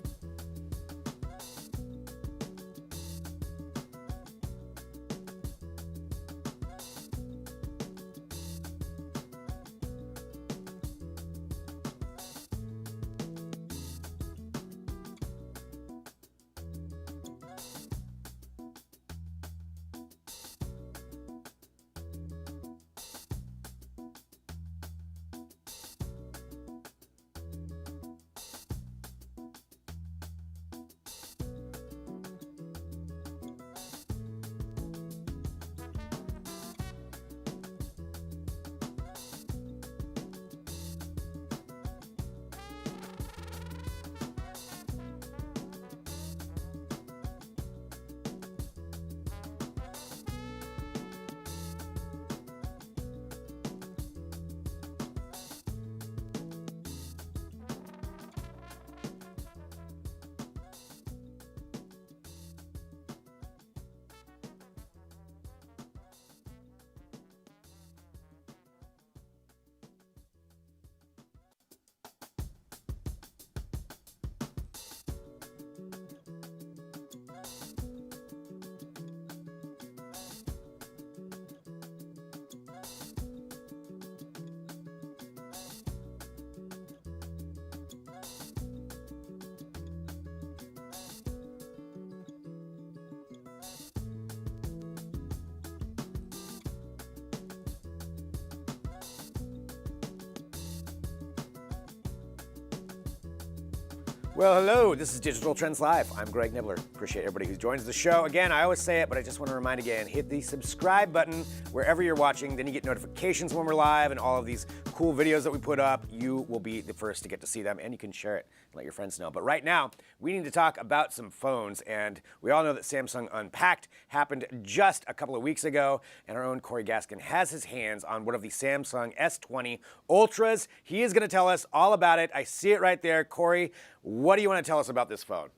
Well, hello, this is Digital Trends Live. I'm Greg Nibbler. Appreciate everybody who joins the show. Again, I always say it, but I just want to remind again, hit the subscribe button wherever you're watching. Then you get notifications when we're live and all of these cool videos that we put up. You will be the first to get to see them, and you can share it and let your friends know. But right now, we need to talk about some phones, and we all know that Samsung Unpacked happened just a couple of weeks ago, and our own Corey Gaskin has his hands on one of the Samsung S20 Ultras. He is going to tell us all about it. I see it right there. Corey, what do you want to tell us about this phone?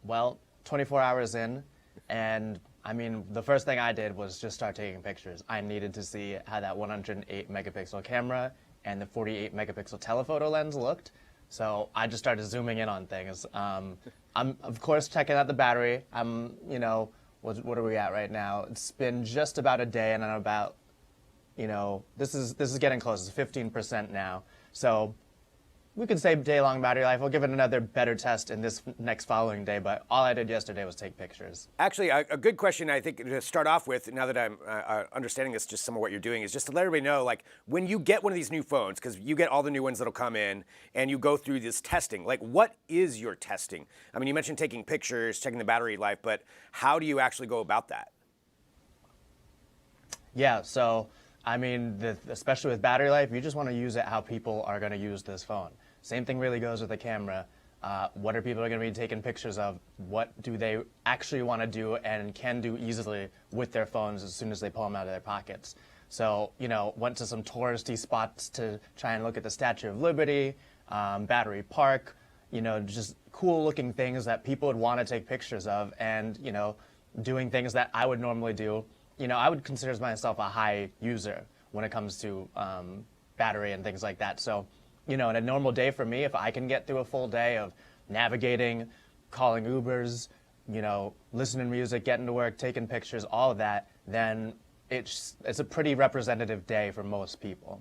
Well, 24 hours in, and I mean, the first thing I did was just start taking pictures. I needed to see how that 108 megapixel camera and the 48 megapixel telephoto lens looked. So I just started zooming in on things. I'm, of course, checking out the battery. You know, what are we at right now? It's been just about a day, and I'm about, you know, this is getting close. It's 15% now. So we could say day-long battery life. I'll give it another better test in this next following day, but all I did yesterday was take pictures. Actually, a good question, I think, to start off with, now that I'm understanding this, just some of what you're doing, is just to let everybody know, like, when you get one of these new phones, because you get all the new ones that'll come in, and you go through this testing, like, what is your testing? I mean, you mentioned taking pictures, checking the battery life, but how do you actually go about that? Yeah, so, I mean, especially with battery life, you just want to use it how people are going to use this phone. Same thing really goes with the camera. What are people going to be taking pictures of? What do they actually want to do and can do easily with their phones as soon as they pull them out of their pockets? So, you know, went to some touristy spots to try and look at the Statue of Liberty, Battery Park, you know, just cool looking things that people would want to take pictures of, and, you know, doing things that I would normally do. You know, I would consider myself a high user when it comes to battery and things like that. So, you know, in a normal day for me, if I can get through a full day of navigating, calling Ubers, you know, listening to music, getting to work, taking pictures, all of that, then it's a pretty representative day for most people.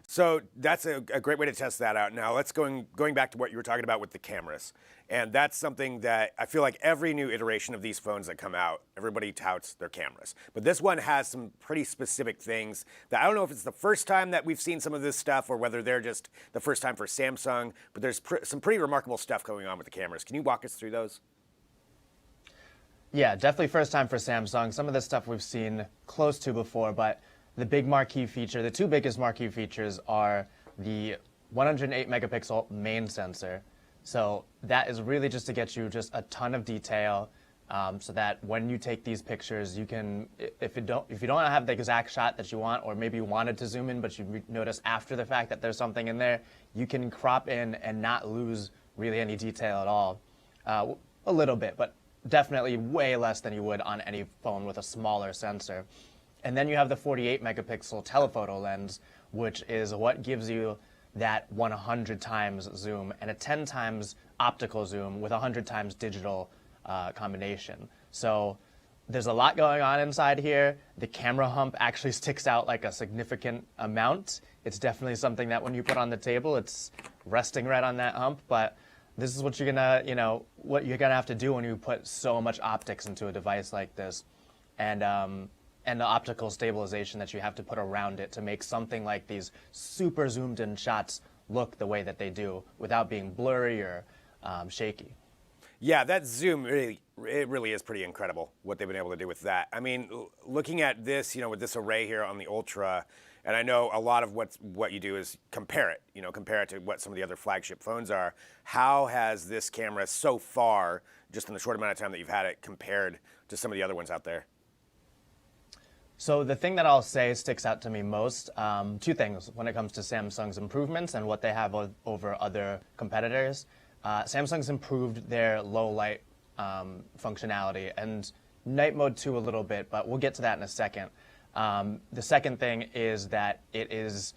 So that's a great way to test that out. Now let's going back to what you were talking about with the cameras. And that's something that I feel like every new iteration of these phones that come out, everybody touts their cameras. But this one has some pretty specific things that I don't know if it's the first time that we've seen some of this stuff or whether they're just the first time for Samsung, but there's some pretty remarkable stuff going on with the cameras. Can you walk us through those? Yeah, definitely first time for Samsung. Some of this stuff we've seen close to before, but the big marquee feature, the two biggest marquee features are the 108 megapixel main sensor. So that is really just to get you just a ton of detail, so that when you take these pictures, you can, if you don't have the exact shot that you want, or maybe you wanted to zoom in, but you notice after the fact that there's something in there, you can crop in and not lose really any detail at all. A little bit, but definitely way less than you would on any phone with a smaller sensor. And then you have the 48 megapixel telephoto lens, which is what gives you that 100 times zoom and a 10 times optical zoom with 100 times digital combination. So there's a lot going on inside here. The camera hump actually sticks out like a significant amount. It's definitely something that when you put on the table, it's resting right on that hump. But this is what you're gonna, you know, what you're gonna have to do when you put so much optics into a device like this, and the optical stabilization that you have to put around it to make something like these super zoomed in shots look the way that they do without being blurry or shaky. Yeah, that zoom it really is pretty incredible what they've been able to do with that. I mean, looking at this, you know, with this array here on the Ultra, and I know a lot of what you do is compare it to what some of the other flagship phones are. How has this camera so far, just in the short amount of time that you've had it, compared to some of the other ones out there? So the thing that I'll say sticks out to me most, two things when it comes to Samsung's improvements and what they have over other competitors. Samsung's improved their low light functionality and night mode too a little bit, but we'll get to that in a second. The second thing is that it's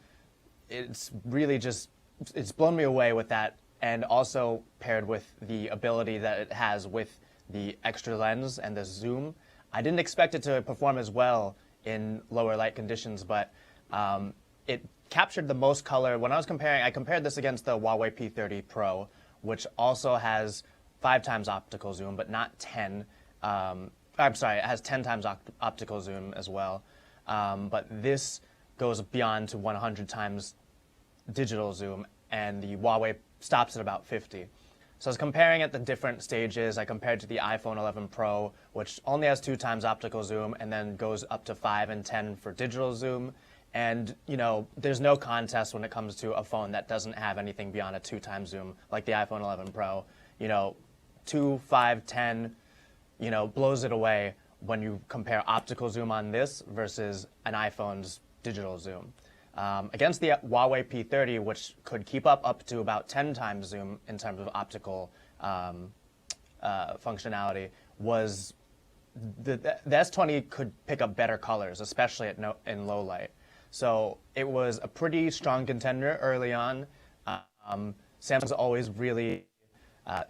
really just, it's blown me away with that, and also paired with the ability that it has with the extra lens and the zoom. I didn't expect it to perform as well in lower light conditions, but it captured the most color. When I compared this against the Huawei P30 Pro, which also has 5 times optical zoom, but not 10. I'm sorry, it has 10 times optical zoom as well. But this goes beyond to 100 times digital zoom, and the Huawei stops at about 50. So I was comparing at the different stages. I compared to the iPhone 11 Pro, which only has 2 times optical zoom and then goes up to 5 and 10 for digital zoom. And, there's no contest when it comes to a phone that doesn't have anything beyond a 2 times zoom, like the iPhone 11 Pro. 2, 5, 10, blows it away when you compare optical zoom on this versus an iPhone's digital zoom. Against the Huawei P30, which could keep up to about 10 times zoom in terms of optical functionality, was the S20 could pick up better colors, especially in low light. So it was a pretty strong contender early on. Samsung's always really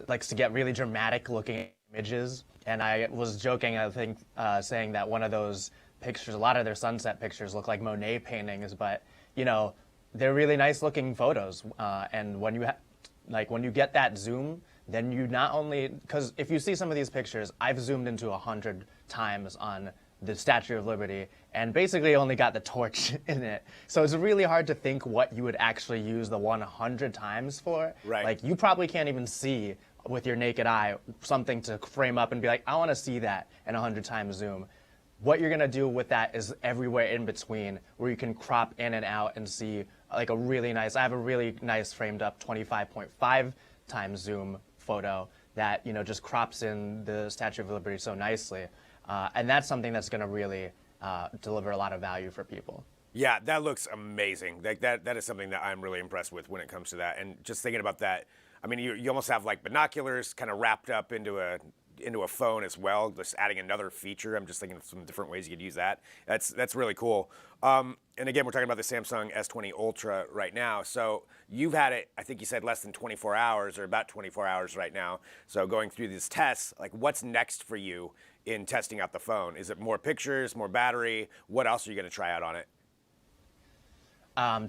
likes to get really dramatic looking images. And I was joking, I think, saying that one of those pictures, a lot of their sunset pictures look like Monet paintings, but they're really nice looking photos. And when you get that zoom, then you not only, because if you see some of these pictures, I've zoomed into 100 times on the Statue of Liberty and basically only got the torch in it. So it's really hard to think what you would actually use the 100 times for. Right. Like, you probably can't even see with your naked eye something to frame up and be like, I want to see that in 100 times zoom. What you're going to do with that is everywhere in between, where you can crop in and out and see like a really nice, I have a really nice framed up 25.5 times zoom photo that, just crops in the Statue of Liberty so nicely. And that's something that's going to really deliver a lot of value for people. Yeah, that looks amazing. That is something that I'm really impressed with when it comes to that. And just thinking about that, I mean, you almost have like binoculars kind of wrapped up into a phone as well, just adding another feature. I'm just thinking of some different ways you could use that. That's really cool. And again, we're talking about the Samsung S20 Ultra right now. So you've had it, I think you said less than 24 hours or about 24 hours right now. So going through these tests, like what's next for you in testing out the phone? Is it more pictures, more battery? What else are you going to try out on it?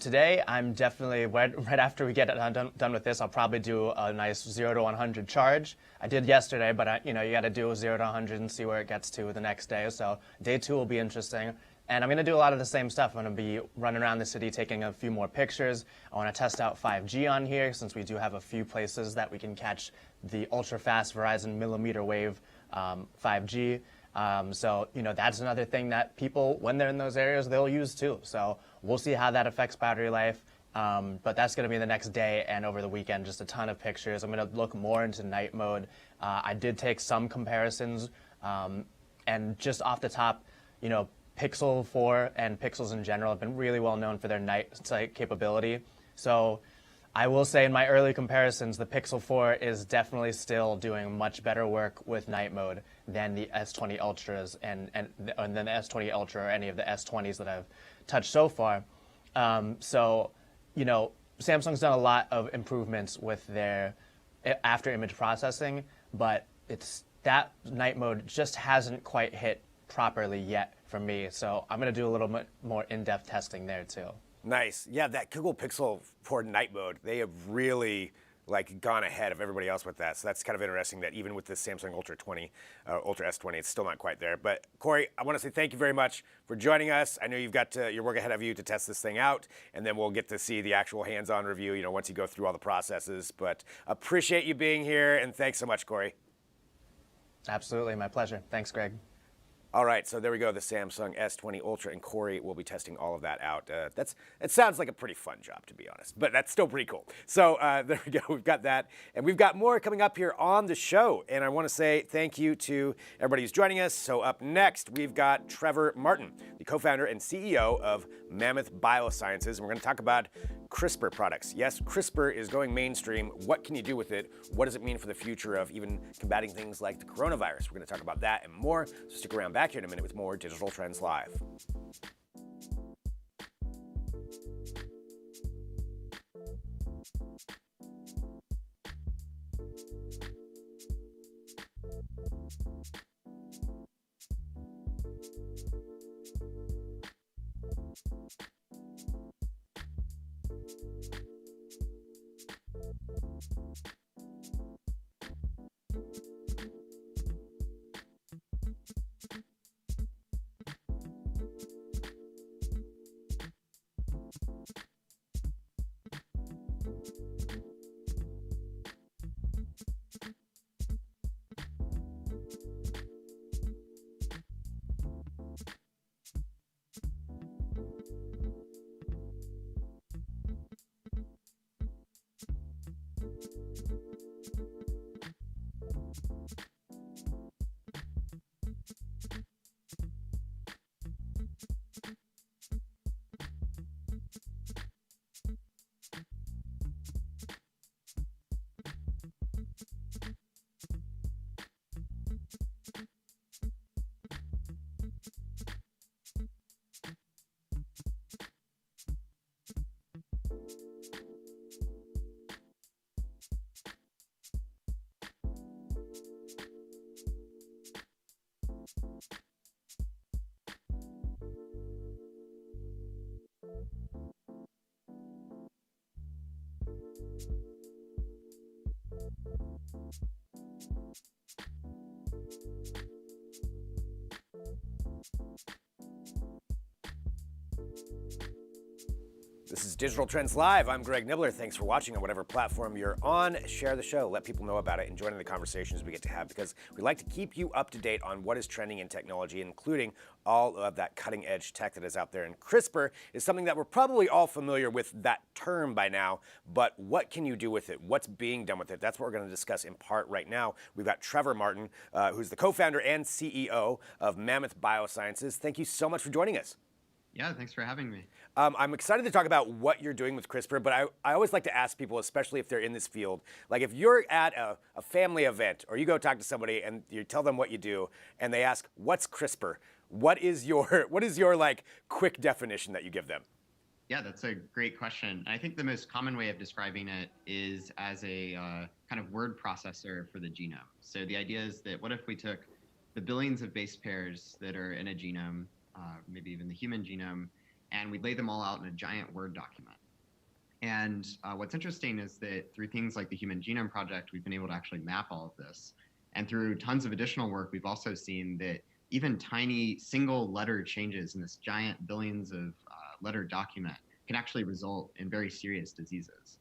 Today, I'm definitely, right after we get done with this, I'll probably do a nice 0 to 100 charge. I did yesterday, but you got to do a 0 to 100 and see where it gets to the next day. So day 2 will be interesting. And I'm going to do a lot of the same stuff. I'm going to be running around the city taking a few more pictures. I want to test out 5G on here, since we do have a few places that we can catch the ultra-fast Verizon millimeter wave 5G. So, that's another thing that people, when they're in those areas, they'll use too. So we'll see how that affects battery life. But that's going to be the next day and over the weekend, just a ton of pictures. I'm going to look more into night mode. I did take some comparisons. And just off the top, Pixel 4 and Pixels in general have been really well known for their night sight capability. So I will say in my early comparisons, the Pixel 4 is definitely still doing much better work with night mode than the S20 Ultras and then the S20 Ultra or any of the S20s that I've touched so far. So, Samsung's done a lot of improvements with their after image processing, but that night mode just hasn't quite hit properly yet for me. So I'm going to do a little bit more in-depth testing there too. Nice. Yeah, that Google Pixel 4 night mode, they have really gone ahead of everybody else with that. So that's kind of interesting that even with the Samsung Ultra S20, it's still not quite there. But Corey, I want to say thank you very much for joining us. I know you've got your work ahead of you to test this thing out, and then we'll get to see the actual hands-on review, once you go through all the processes. But appreciate you being here, and thanks so much, Corey. Absolutely, my pleasure. Thanks, Greg. All right, so there we go, the Samsung S20 Ultra, and Corey will be testing all of that out. It sounds like a pretty fun job, to be honest, but that's still pretty cool. So there we go, we've got that, and we've got more coming up here on the show, and I want to say thank you to everybody who's joining us. So up next, we've got Trevor Martin, the co-founder and CEO of Mammoth Biosciences, and we're going to talk about CRISPR products. Yes, CRISPR is going mainstream. What can you do with it? What does it mean for the future of even combating things like the coronavirus? We're going to talk about that and more, so stick around. Back here in a minute with more Digital Trends Live. This is Digital Trends Live. I'm Greg Nibbler. Thanks for watching on whatever platform you're on. Share the show. Let people know about it and join in the conversations we get to have, because we like to keep you up to date on what is trending in technology, including all of that cutting edge tech that is out there. And CRISPR is something that we're probably all familiar with that term by now, but what can you do with it? What's being done with it? That's what we're going to discuss in part right now. We've got Trevor Martin, who's the co-founder and CEO of Mammoth Biosciences. Thank you so much for joining us. Yeah, thanks for having me. I'm excited to talk about what you're doing with CRISPR, but I always like to ask people, especially if they're in this field, like if you're at a family event or you go talk to somebody and you tell them what you do and they ask, what's CRISPR? What is your like quick definition that you give them? Yeah, that's a great question. I think the most common way of describing it is as a kind of word processor for the genome. So the idea is that what if we took the billions of base pairs that are in a genome, maybe even the human genome, and we lay them all out in a giant Word document. And what's interesting is that through things like the Human Genome Project, we've been able to actually map all of this. And through tons of additional work, we've also seen that even tiny single letter changes in this giant billions of letter document can actually result in very serious diseases.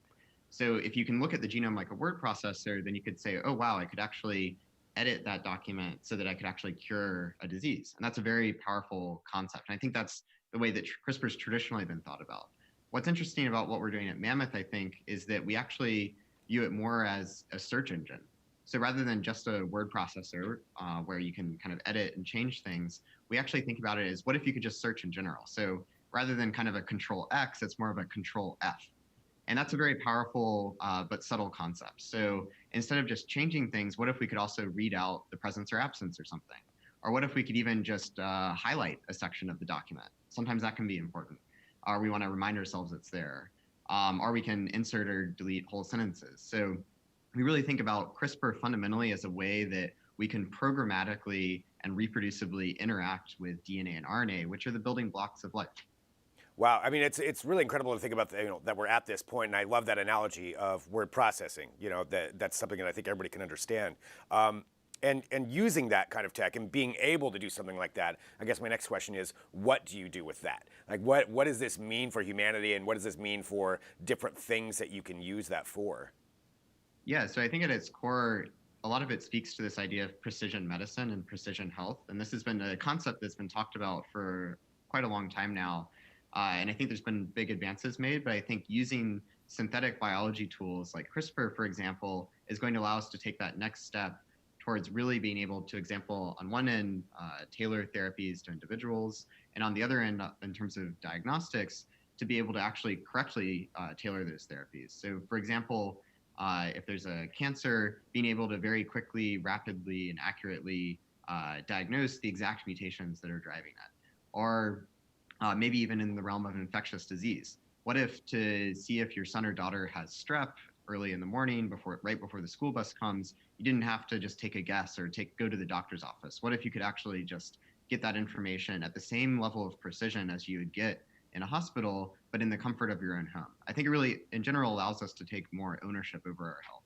So if you can look at the genome like a word processor, then you could say, oh, wow, I could actually edit that document so that I could actually cure a disease. And that's a very powerful concept. And I think that's the way that CRISPR's traditionally been thought about. What's interesting about what we're doing at Mammoth, I think, is that we actually view it more as a search engine. So rather than just a word processor where you can kind of edit and change things, we actually think about it as what if you could just search in general? So rather than kind of a control X, it's more of a control F. And that's a very powerful but subtle concept. So instead of just changing things, what if we could also read out the presence or absence or something? Or what if we could even just highlight a section of the document? Sometimes that can be important. Or we want to remind ourselves it's there. Or we can insert or delete whole sentences. So we really think about CRISPR fundamentally as a way that we can programmatically and reproducibly interact with DNA and RNA, which are the building blocks of life. Wow, I mean, it's really incredible to think about that we're at this point, and I love that analogy of word processing. That's something that I think everybody can understand. And using that kind of tech and being able to do something like that, I guess my next question is, what do you do with that? Like, what does this mean for humanity, and what does this mean for different things that you can use that for? Yeah, so I think at its core, a lot of it speaks to this idea of precision medicine and precision health. And this has been a concept that's been talked about for quite a long time now. And I think there's been big advances made, but I think using synthetic biology tools like CRISPR, for example, is going to allow us to take that next step towards really being able to, example, on one end, tailor therapies to individuals, and on the other end, in terms of diagnostics, to be able to actually correctly tailor those therapies. So, for example, if there's a cancer, being able to very quickly, rapidly, and accurately diagnose the exact mutations that are driving it. Or maybe even in the realm of infectious disease. What if to see if your son or daughter has strep early in the morning, right before the school bus comes, you didn't have to just take a guess or go to the doctor's office? What if you could actually just get that information at the same level of precision as you would get in a hospital, but in the comfort of your own home? I think it really, in general, allows us to take more ownership over our health.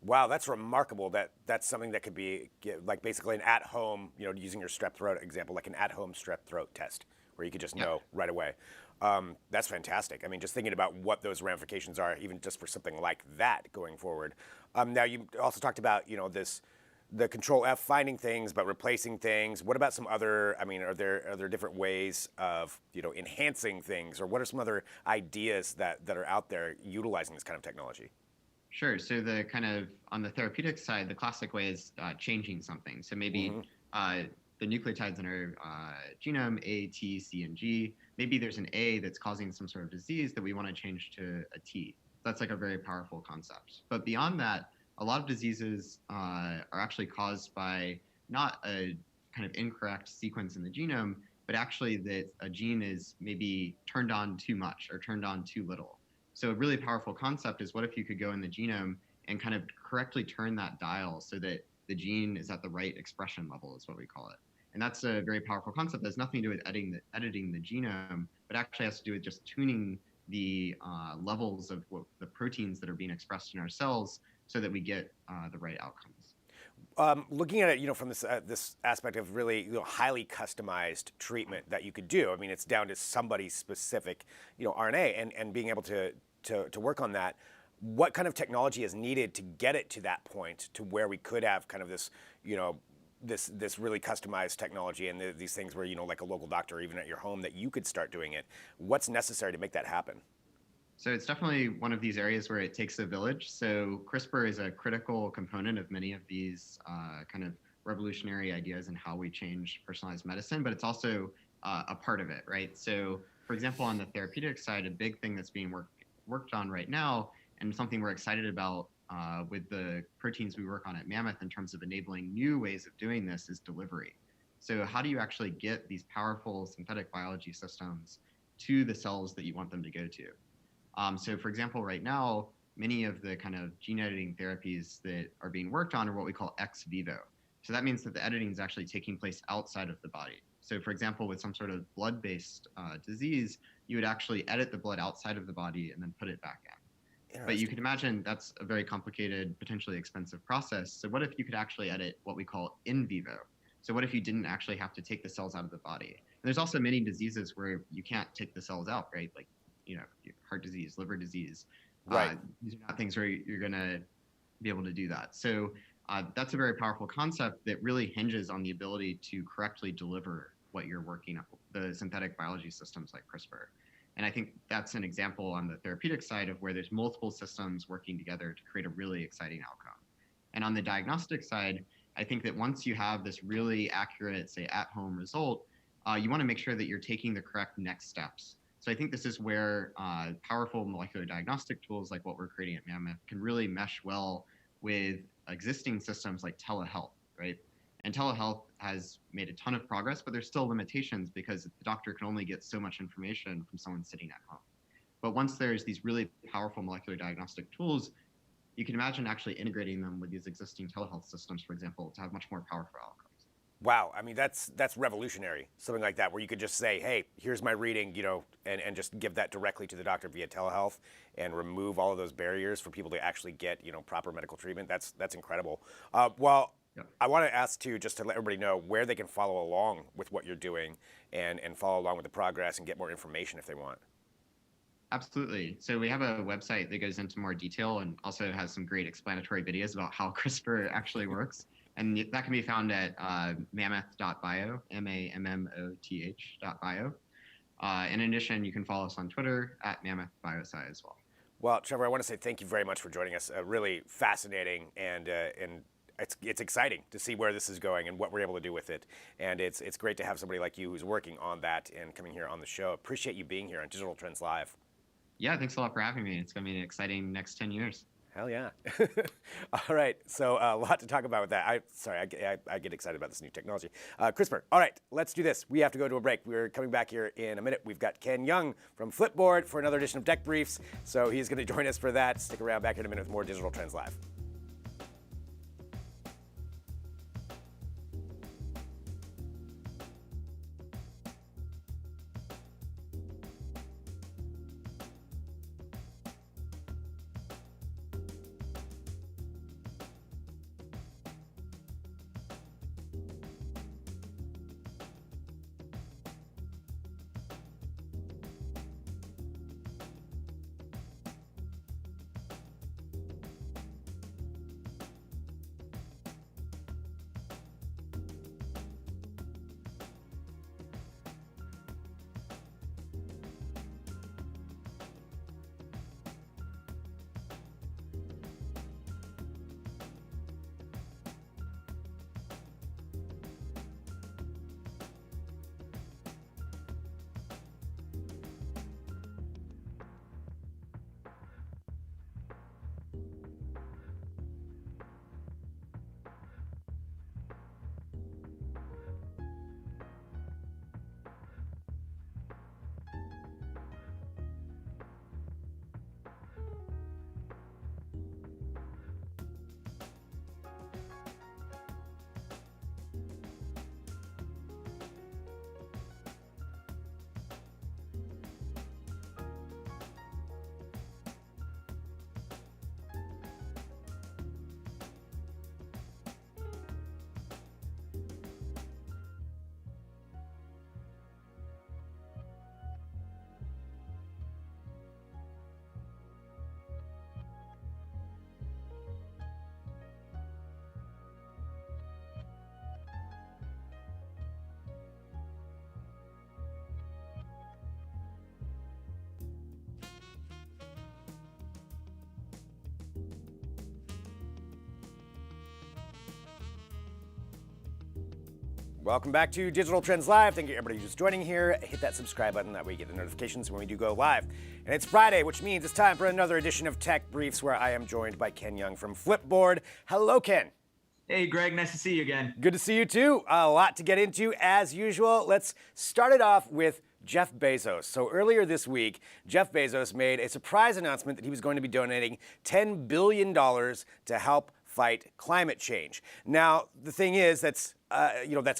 Wow, that's remarkable. That's something that could be like basically an at-home, using your strep throat example, like an at-home strep throat test, where you could just know right away. That's fantastic. I mean, just thinking about what those ramifications are, even just for something like that going forward. Now, you also talked about, the Control F finding things, but replacing things. What about some other? I mean, are there different ways of enhancing things, or what are some other ideas that are out there utilizing this kind of technology? Sure. So the kind of on the therapeutic side, the classic way is changing something. So maybe the nucleotides in our genome, A, T, C, and G. Maybe there's an A that's causing some sort of disease that we want to change to a T. That's like a very powerful concept. But beyond that, a lot of diseases are actually caused by not a kind of incorrect sequence in the genome, but actually that a gene is maybe turned on too much or turned on too little. So a really powerful concept is what if you could go in the genome and kind of correctly turn that dial so that the gene is at the right expression level, is what we call it. And that's a very powerful concept. That has nothing to do with editing the genome, but actually has to do with just tuning the levels of the proteins that are being expressed in our cells so that we get the right outcomes. Looking at it, from this aspect of really highly customized treatment that you could do. I mean, it's down to somebody's specific RNA, and being able to work on that. What kind of technology is needed to get it to that point, to where we could have kind of this this really customized technology and these things where like a local doctor, even at your home, that you could start doing it? What's necessary to make that happen? So it's definitely one of these areas where it takes a village. So CRISPR is a critical component of many of these kind of revolutionary ideas in how we change personalized medicine, but it's also a part of it, right? So for example, on the therapeutic side, a big thing that's being worked on right now, and something we're excited about with the proteins we work on at Mammoth in terms of enabling new ways of doing this, is delivery. So how do you actually get these powerful synthetic biology systems to the cells that you want them to go to? So for example, right now, many of the kind of gene editing therapies that are being worked on are what we call ex vivo. So that means that the editing is actually taking place outside of the body. So for example, with some sort of blood-based disease, you would actually edit the blood outside of the body and then put it back in. But you can imagine that's a very complicated, potentially expensive process. So what if you could actually edit what we call in vivo? So what if you didn't actually have to take the cells out of the body? And there's also many diseases where you can't take the cells out, right? Like heart disease, liver disease. Right. These are not things where you're going to be able to do that. So that's a very powerful concept that really hinges on the ability to correctly deliver what you're working on, the synthetic biology systems like CRISPR. And I think that's an example on the therapeutic side of where there's multiple systems working together to create a really exciting outcome. And on the diagnostic side, I think that once you have this really accurate, say, at-home result, you want to make sure that you're taking the correct next steps. So I think this is where powerful molecular diagnostic tools like what we're creating at Mammoth can really mesh well with existing systems like telehealth, right? And telehealth has made a ton of progress, but there's still limitations because the doctor can only get so much information from someone sitting at home. But once there's these really powerful molecular diagnostic tools, you can imagine actually integrating them with these existing telehealth systems, for example, to have much more powerful outcomes. Wow, I mean that's revolutionary. Something like that, where you could just say, "Hey, here's my reading," and just give that directly to the doctor via telehealth, and remove all of those barriers for people to actually get proper medical treatment. That's incredible. I want to ask too, just to let everybody know where they can follow along with what you're doing, and follow along with the progress and get more information if they want. Absolutely. So we have a website that goes into more detail and also has some great explanatory videos about how CRISPR actually works. And that can be found at mammoth.bio, mammoth.bio. In addition, you can follow us on Twitter at mammothbiosci as well. Well, Trevor, I want to say thank you very much for joining us. Really fascinating, and it's exciting to see where this is going and what we're able to do with it. And it's great to have somebody like you who's working on that and coming here on the show. Appreciate you being here on Digital Trends Live. Yeah, thanks a lot for having me. It's going to be an exciting next 10 years. Hell yeah. All right, so a lot to talk about with that. I get excited about this new technology. CRISPR, all right, let's do this. We have to go to a break. We're coming back here in a minute. We've got Ken Young from Flipboard for another edition of Tech Briefs, so he's going to join us for that. Stick around, back here in a minute with more Digital Trends Live. Welcome back to Digital Trends Live. Thank you everybody who's joining here. Hit that subscribe button, that way you get the notifications when we do go live. And it's Friday, which means it's time for another edition of Tech Briefs, where I am joined by Ken Young from Flipboard. Hello, Ken. Hey, Greg, nice to see you again. Good to see you too. A lot to get into as usual. Let's start it off with Jeff Bezos. So earlier this week, Jeff Bezos made a surprise announcement that he was going to be donating $10 billion to help fight climate change. Now, the thing is, that's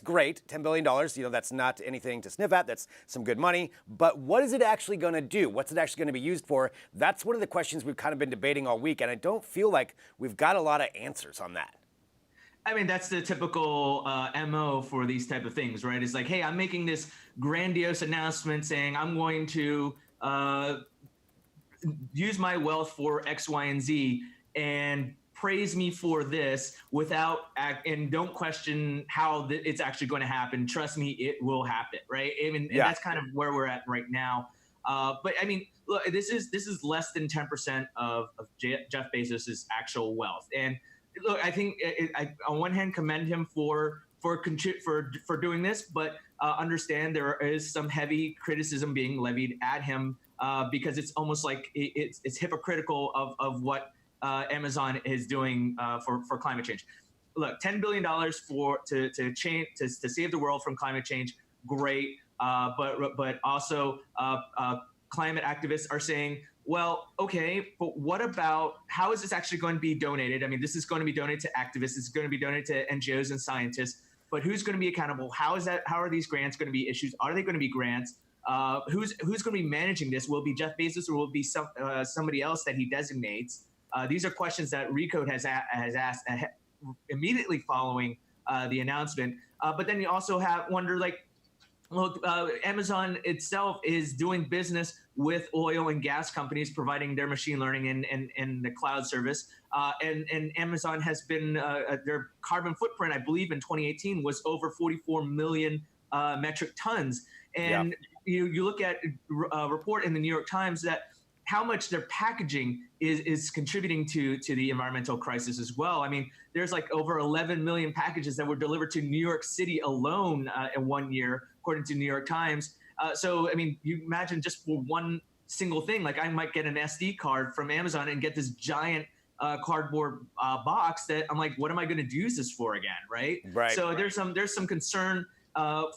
great, $10 billion. That's not anything to sniff at. That's some good money. But what is it actually going to do? What's it actually going to be used for? That's one of the questions we've kind of been debating all week, and I don't feel like we've got a lot of answers on that. I mean, that's the typical MO for these type of things, right? It's like, hey, I'm making this grandiose announcement saying I'm going to use my wealth for X, Y, and Z, and praise me for this and don't question how it's actually going to happen. Trust me, it will happen, right? I mean, and that's kind of where we're at right now. But I mean, look, this is less than 10% of Jeff Bezos's actual wealth. And look, I think I on one hand commend him for doing this, but understand there is some heavy criticism being levied at him because it's almost like it's hypocritical of what Amazon is doing for climate change. Look, $10 billion to save the world from climate change, great. But also climate activists are saying, well, okay, but what about how is this actually going to be donated? I mean, this is going to be donated to activists. It's going to be donated to NGOs and scientists. But who's going to be accountable? How are these grants going to be issued? Are they going to be grants? Who's going to be managing this? Will it be Jeff Bezos or will it be somebody else that he designates? These are questions that Recode has asked immediately following the announcement. But then you also wonder, like, look, Amazon itself is doing business with oil and gas companies providing their machine learning and the cloud service. And Amazon has been, their carbon footprint, I believe in 2018, was over 44 million metric tons. And you look at a report in the New York Times that how much their packaging is contributing to the environmental crisis as well. I mean, there's like over 11 million packages that were delivered to New York City alone in 1 year, according to New York Times. So, I mean, you imagine just for one single thing, like I might get an SD card from Amazon and get this giant cardboard box that I'm like, what am I going to use this for again, right? Right. So there's some concern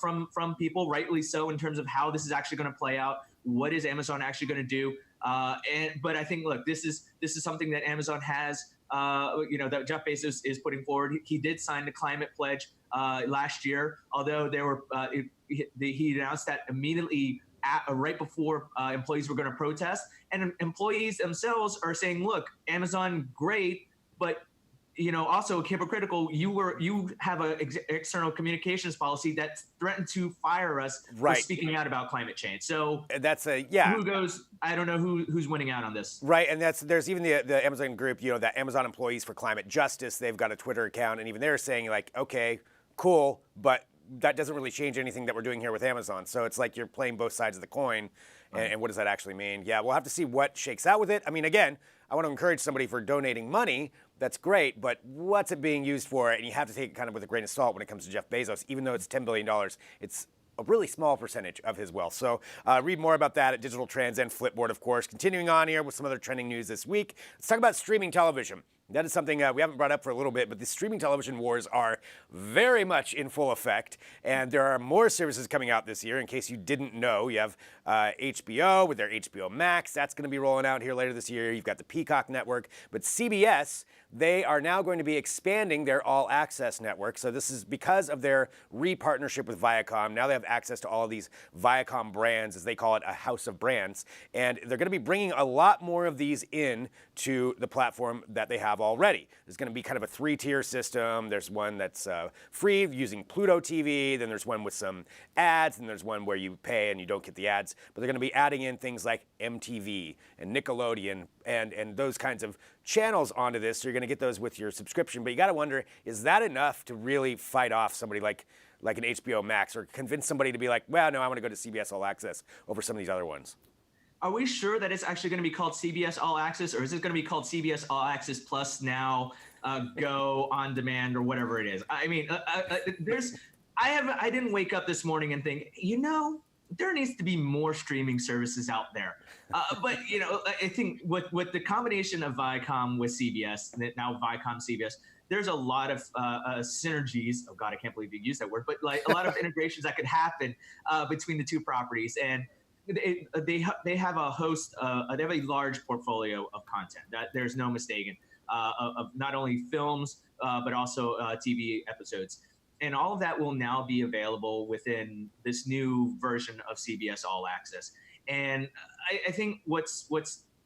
from people, rightly so, in terms of how this is actually going to play out. What is Amazon actually going to do? But I think, look, this is something that Amazon has, that Jeff Bezos is putting forward. He did sign the climate pledge last year, although he announced that immediately right before employees were going to protest. And employees themselves are saying, look, Amazon, great, but also hypocritical. You have an external communications policy that threatened to fire us for speaking out about climate change. So that's who goes? I don't know who's winning out on this. Right, and there's even the Amazon group, that Amazon Employees for Climate Justice. They've got a Twitter account, and even they're saying like, okay, cool, but that doesn't really change anything that we're doing here with Amazon. So it's like you're playing both sides of the coin, and what does that actually mean? Yeah, we'll have to see what shakes out with it. I mean, again, I want to encourage somebody for donating money. That's great, but what's it being used for? And you have to take it kind of with a grain of salt when it comes to Jeff Bezos. Even though it's $10 billion, it's a really small percentage of his wealth. So read more about that at Digital Trends and Flipboard, of course. Continuing on here with some other trending news this week. Let's talk about streaming television. That is something we haven't brought up for a little bit, but the streaming television wars are very much in full effect, and there are more services coming out this year. In case you didn't know, you have HBO with their HBO Max. That's going to be rolling out here later this year. You've got the Peacock network, but CBS, they are now going to be expanding their all-access network. So this is because of their re-partnership with Viacom. Now they have access to all of these Viacom brands, as they call it, a house of brands, and they're going to be bringing a lot more of these in to the platform that they have already. There's going to be kind of a 3-tier system. There's one that's free using Pluto TV. Then there's one with some ads. And there's one where you pay and you don't get the ads. But they're going to be adding in things like MTV and Nickelodeon and those kinds of channels onto this. So you're going to get those with your subscription. But you got to wonder, is that enough to really fight off somebody like an HBO Max or convince somebody to be like, well, no, I want to go to CBS All Access over some of these other ones? Are we sure that it's actually going to be called CBS All Access, or is it going to be called CBS All Access Plus now, Go On Demand, or whatever it is? I mean, I didn't wake up this morning and think, there needs to be more streaming services out there. But I think with the combination of Viacom with CBS, now Viacom CBS, there's a lot of synergies. Oh God, I can't believe you used that word, but like a lot of integrations that could happen between the two properties. And they have a host, they have a large portfolio of content that there's no mistaking, of not only films, but also TV episodes. And all of that will now be available within this new version of CBS All Access. And I think what's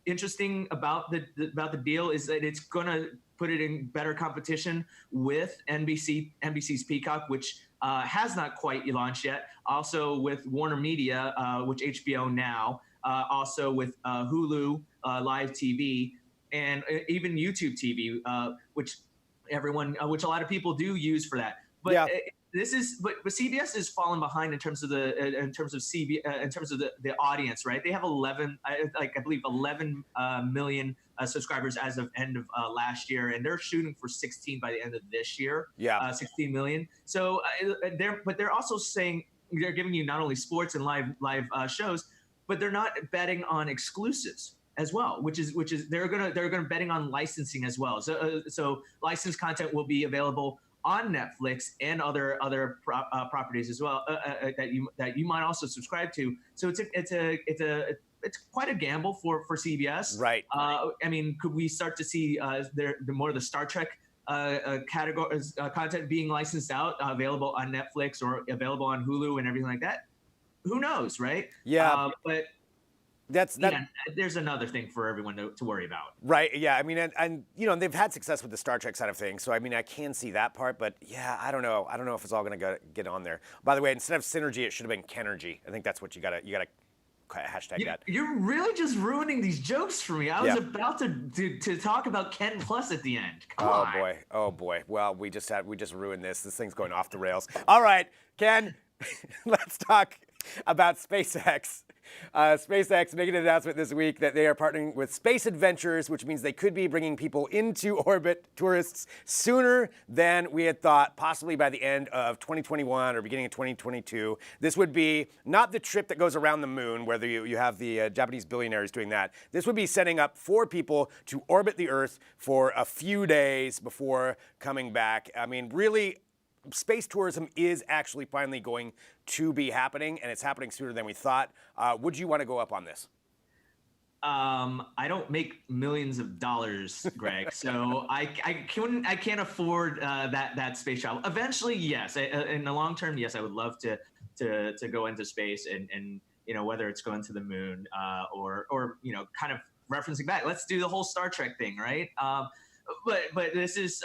interesting about the deal is that it's going to put it in better competition with NBC's Peacock, which has not quite launched yet. Also with Warner Media, which HBO Now, also with Hulu Live TV, and even YouTube TV, which a lot of people do use for that. But yeah. But CBS is falling behind in terms of the audience, right? They have 11 million subscribers as of end of last year, and they're shooting for 16 by the end of this year. Yeah, 16 million. So they're also saying they're giving you not only sports and live shows, but they're not betting on exclusives as well, which is they're gonna betting on licensing as well. So licensed content will be available on Netflix and other properties as well that you might also subscribe to. So it's quite a gamble for CBS. Right. I mean, could we start to see more of the Star Trek categories content being licensed out, available on Netflix or available on Hulu and everything like that? Who knows, right? Yeah. But there's another thing for everyone to worry about. Right. Yeah. I mean, and they've had success with the Star Trek side of things, so I mean, I can see that part. But yeah, I don't know if it's all going to get on there. By the way, instead of synergy, it should have been Kenergy. I think that's what you gotta hashtag that. You're really just ruining these jokes for me. I was about to talk about Ken Plus at the end. Come on. Oh boy. Well, we just ruined this. This thing's going off the rails. All right, Ken, let's talk about SpaceX. SpaceX making an announcement this week that they are partnering with Space Adventures, which means they could be bringing people into orbit, tourists, sooner than we had thought, possibly by the end of 2021 or beginning of 2022. This would be not the trip that goes around the moon, where you have the Japanese billionaires doing that. This would be setting up 4 people to orbit the Earth for a few days before coming back. I mean, really, space tourism is actually finally going to be happening, and it's happening sooner than we thought. Would you want to go up on this? I don't make millions of dollars, Greg, so I can't afford that space travel. Eventually, yes. In the long term, yes, I would love to go into space and whether it's going to the moon or kind of referencing back. Let's do the whole Star Trek thing, right? But this is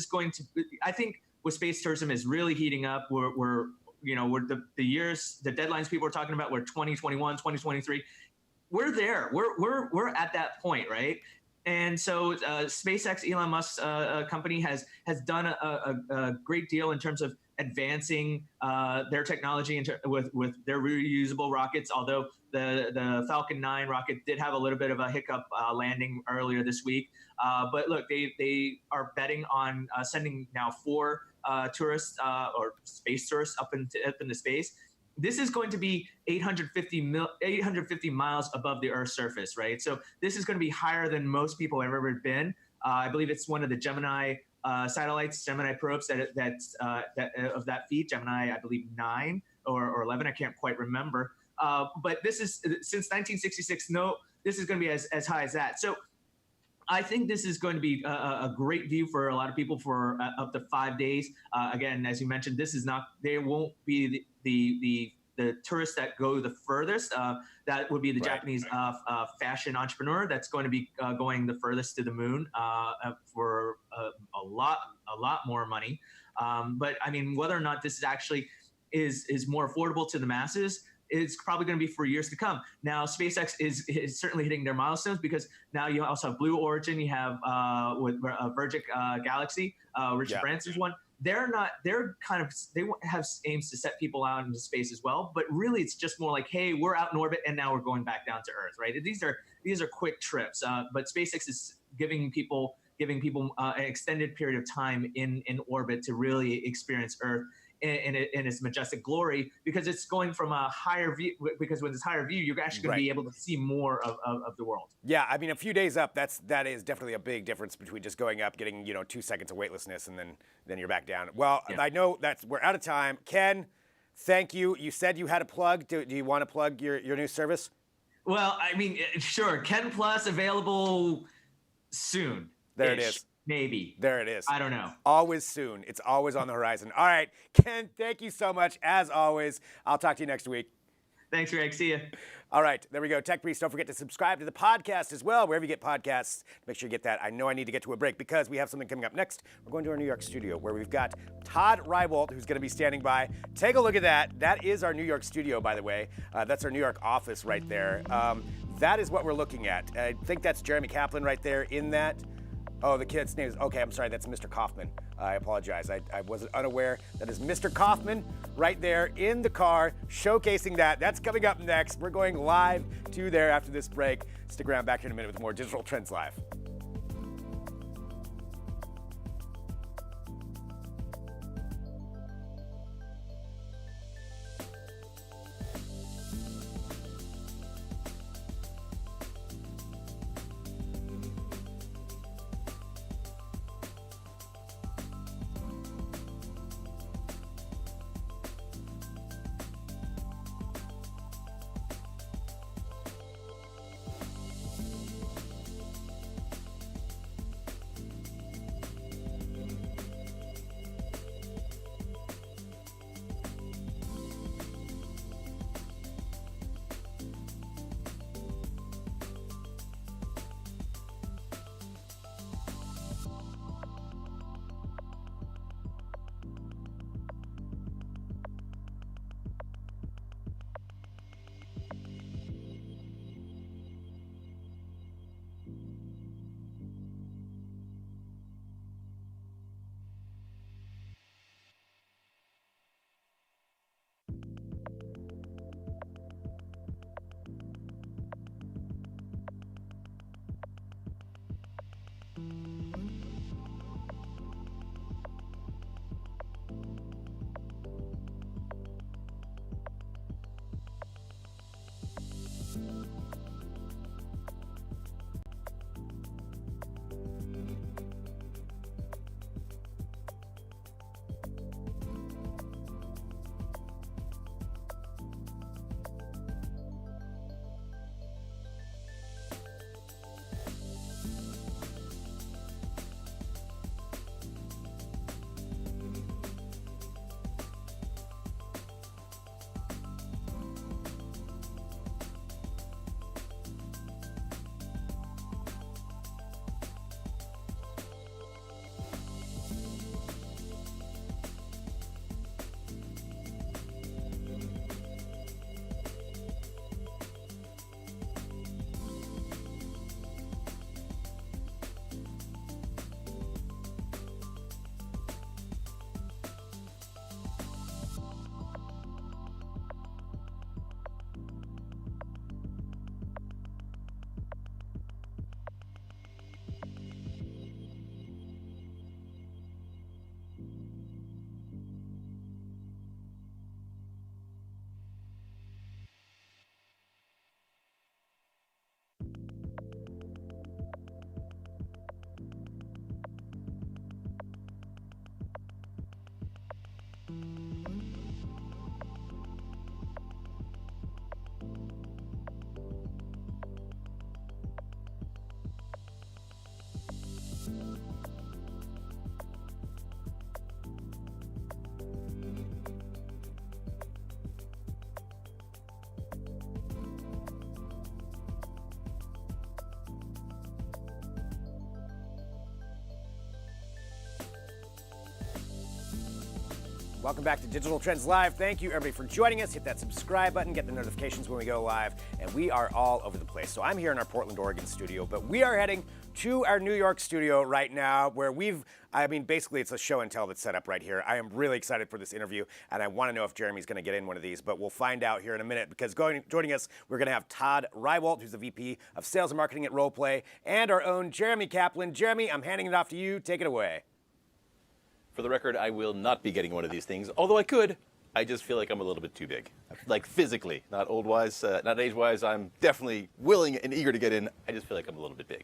going to. I think with space tourism is really heating up. We're the years, the deadlines people are talking about were 2021, 2023. We're there. We're at that point, right? And so SpaceX, Elon Musk's company, has done a great deal in terms of advancing their technology with their reusable rockets. Although the Falcon 9 rocket did have a little bit of a hiccup landing earlier this week, but look, they are betting on sending now 4 tourists or space tourists up into space. This is going to be 850 miles above the Earth's surface, right? So this is going to be higher than most people have ever been. I believe it's one of the Gemini satellites, Gemini probes that's of that feat. Gemini, I believe 9 or 11. I can't quite remember. But this is since 1966. No, this is going to be as high as that. So I think this is going to be a great view for a lot of people for up to 5 days. Again, as you mentioned, this is not. They won't be the tourists that go the furthest. That would be the Japanese fashion entrepreneur that's going to be going the furthest to the moon for a lot more money. But I mean, whether or not this is actually is more affordable to the masses, it's probably going to be for years to come. Now, SpaceX is certainly hitting their milestones because now you also have Blue Origin. You have with Virgin Galaxy, Richard Branson's one. They have aims to set people out into space as well. But really, it's just more like, hey, we're out in orbit and now we're going back down to Earth, right? These are quick trips. But SpaceX is giving people an extended period of time in orbit to really experience Earth. in its majestic glory, because it's going from a higher view. Because with this higher view, you're actually going to be able to see more of the world. Yeah, I mean, a few days up, that is definitely a big difference between just going up, getting 2 seconds of weightlessness, and then you're back down. Well, Yeah. I know we're out of time. Ken, thank you. You said you had a plug. Do you want to plug your new service? Well, I mean, sure. Ken Plus available soon. There it is. Maybe. There it is. I don't know. Always soon. It's always on the horizon. All right, Ken, thank you so much. As always, I'll talk to you next week. Thanks, Greg. See ya. All right, there we go. Tech Briefs. Don't forget to subscribe to the podcast as well, wherever you get podcasts. Make sure you get that. I know I need to get to a break because we have something coming up next. We're going to our New York studio where we've got Todd Reibold, who's going to be standing by. Take a look at that. That is our New York studio, by the way. That's our New York office right there. That is what we're looking at. I think that's Jeremy Kaplan right there in that. Oh, the kid's name is, okay, I'm sorry, that's Mr. Kaufman. I apologize. I wasn't unaware. That is Mr. Kaufman right there in the car, showcasing that. That's coming up next. We're going live to there after this break. Stick around, back here in a minute with more Digital Trends Live. Welcome back to Digital Trends Live. Thank you, everybody, for joining us. Hit that subscribe button, get the notifications when we go live, and we are all over the place. So I'm here in our Portland, Oregon studio, but we are heading to our New York studio right now where basically it's a show and tell that's set up right here. I am really excited for this interview, and I want to know if Jeremy's going to get in one of these, but we'll find out here in a minute because joining us, we're going to have Todd Reibold, who's the VP of Sales and Marketing at Rollplay, and our own Jeremy Kaplan. Jeremy, I'm handing it off to you. Take it away. For the record, I will not be getting one of these things, although I could. I just feel like I'm a little bit too big. Like physically, not old-wise, not age-wise. I'm definitely willing and eager to get in. I just feel like I'm a little bit big.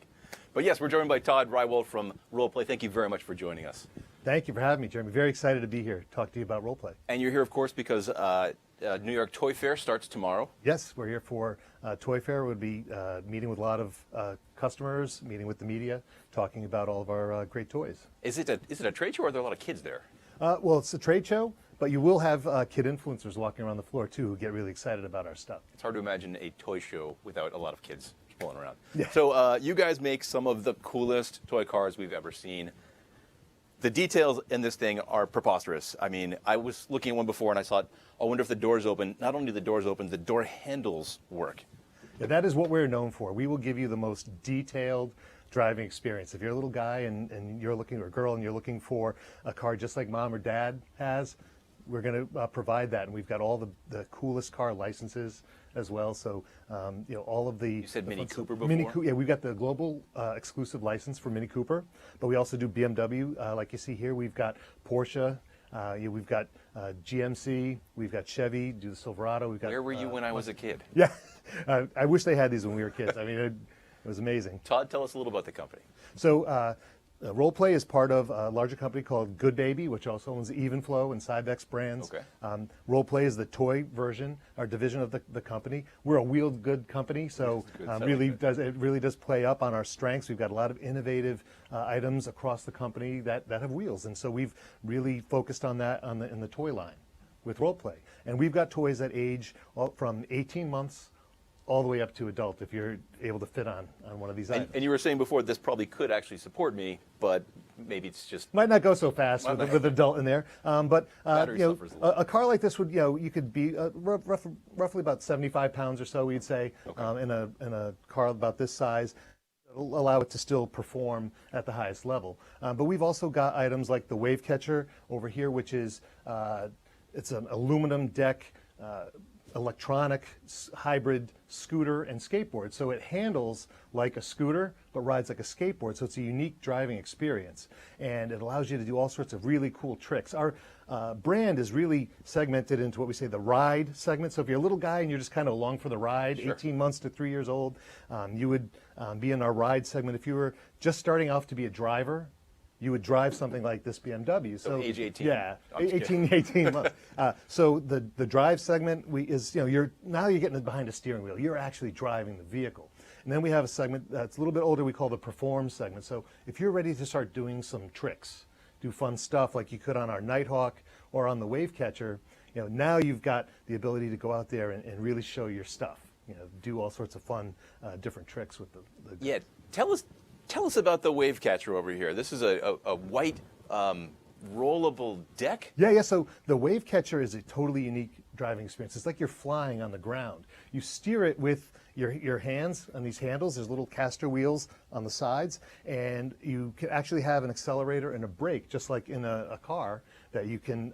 But yes, we're joined by Todd Rywald from Rollplay. Thank you very much for joining us. Thank you for having me, Jeremy. Very excited to be here, talk to you about Rollplay. And you're here, of course, because New York Toy Fair starts tomorrow. Yes, we're here for Toy Fair. We'll be meeting with a lot of customers, meeting with the media, talking about all of our great toys. Is it a trade show, or are there a lot of kids there? Well, it's a trade show, but you will have kid influencers walking around the floor, too, who get really excited about our stuff. It's hard to imagine a toy show without a lot of kids pulling around. Yeah. So you guys make some of the coolest toy cars we've ever seen. The details in this thing are preposterous. I mean, I was looking at one before and I thought, I wonder if the doors open. Not only the doors open, the door handles work. Yeah, that is what we're known for. We will give you the most detailed driving experience. If you're a little guy and you're looking, or a girl, and you're looking for a car just like mom or dad has, we're going to provide that. And we've got all the coolest car licenses as well. So, all of the... You said Mini Cooper before? Mini Cooper, yeah, we've got the global exclusive license for Mini Cooper, but we also do BMW, like you see here. We've got Porsche, we've got GMC, we've got Chevy, do the Silverado. We've got, Where were you when I was a kid? Yeah, I wish they had these when we were kids. I mean, it was amazing. Todd, tell us a little about the company. So, Rollplay is part of a larger company called Good Baby, which also owns Evenflow and Cybex brands. Okay. Rollplay is the toy version, our division of the company. We're a wheeled good company, so it really does play up on our strengths. We've got a lot of innovative items across the company that have wheels, and so we've really focused on that in the toy line with Rollplay. And we've got toys that age from 18 months all the way up to adult, if you're able to fit on one of these items. And you were saying before, this probably could actually support me, but maybe it's just... Might not go so fast with adult in there. But a car like this would, you could be roughly about 75 pounds or so, we'd say, okay. In a car about this size. It'll allow it to still perform at the highest level. But we've also got items like the wave catcher over here, which is, it's an aluminum deck, electronic hybrid scooter and skateboard. So it handles like a scooter, but rides like a skateboard. So it's a unique driving experience. And it allows you to do all sorts of really cool tricks. Our brand is really segmented into what we say the ride segment. So if you're a little guy and you're just kind of along for the ride, sure. 18 months to 3 years old, you would be in our ride segment. If you were just starting off to be a driver, you would drive something like this BMW. So age 18. Yeah, 18 months. So the drive segment is, you're getting behind a steering wheel. You're actually driving the vehicle. And then we have a segment that's a little bit older we call the perform segment. So if you're ready to start doing some tricks, do fun stuff like you could on our Nighthawk or on the wave catcher, now you've got the ability to go out there and really show your stuff. Do all sorts of fun, different tricks with the Yeah, Tell us about the wave catcher over here. This is a white rollable deck? Yeah. So the wave catcher is a totally unique driving experience. It's like you're flying on the ground. You steer it with your hands on these handles. There's little caster wheels on the sides, and you can actually have an accelerator and a brake, just like in a car, that you can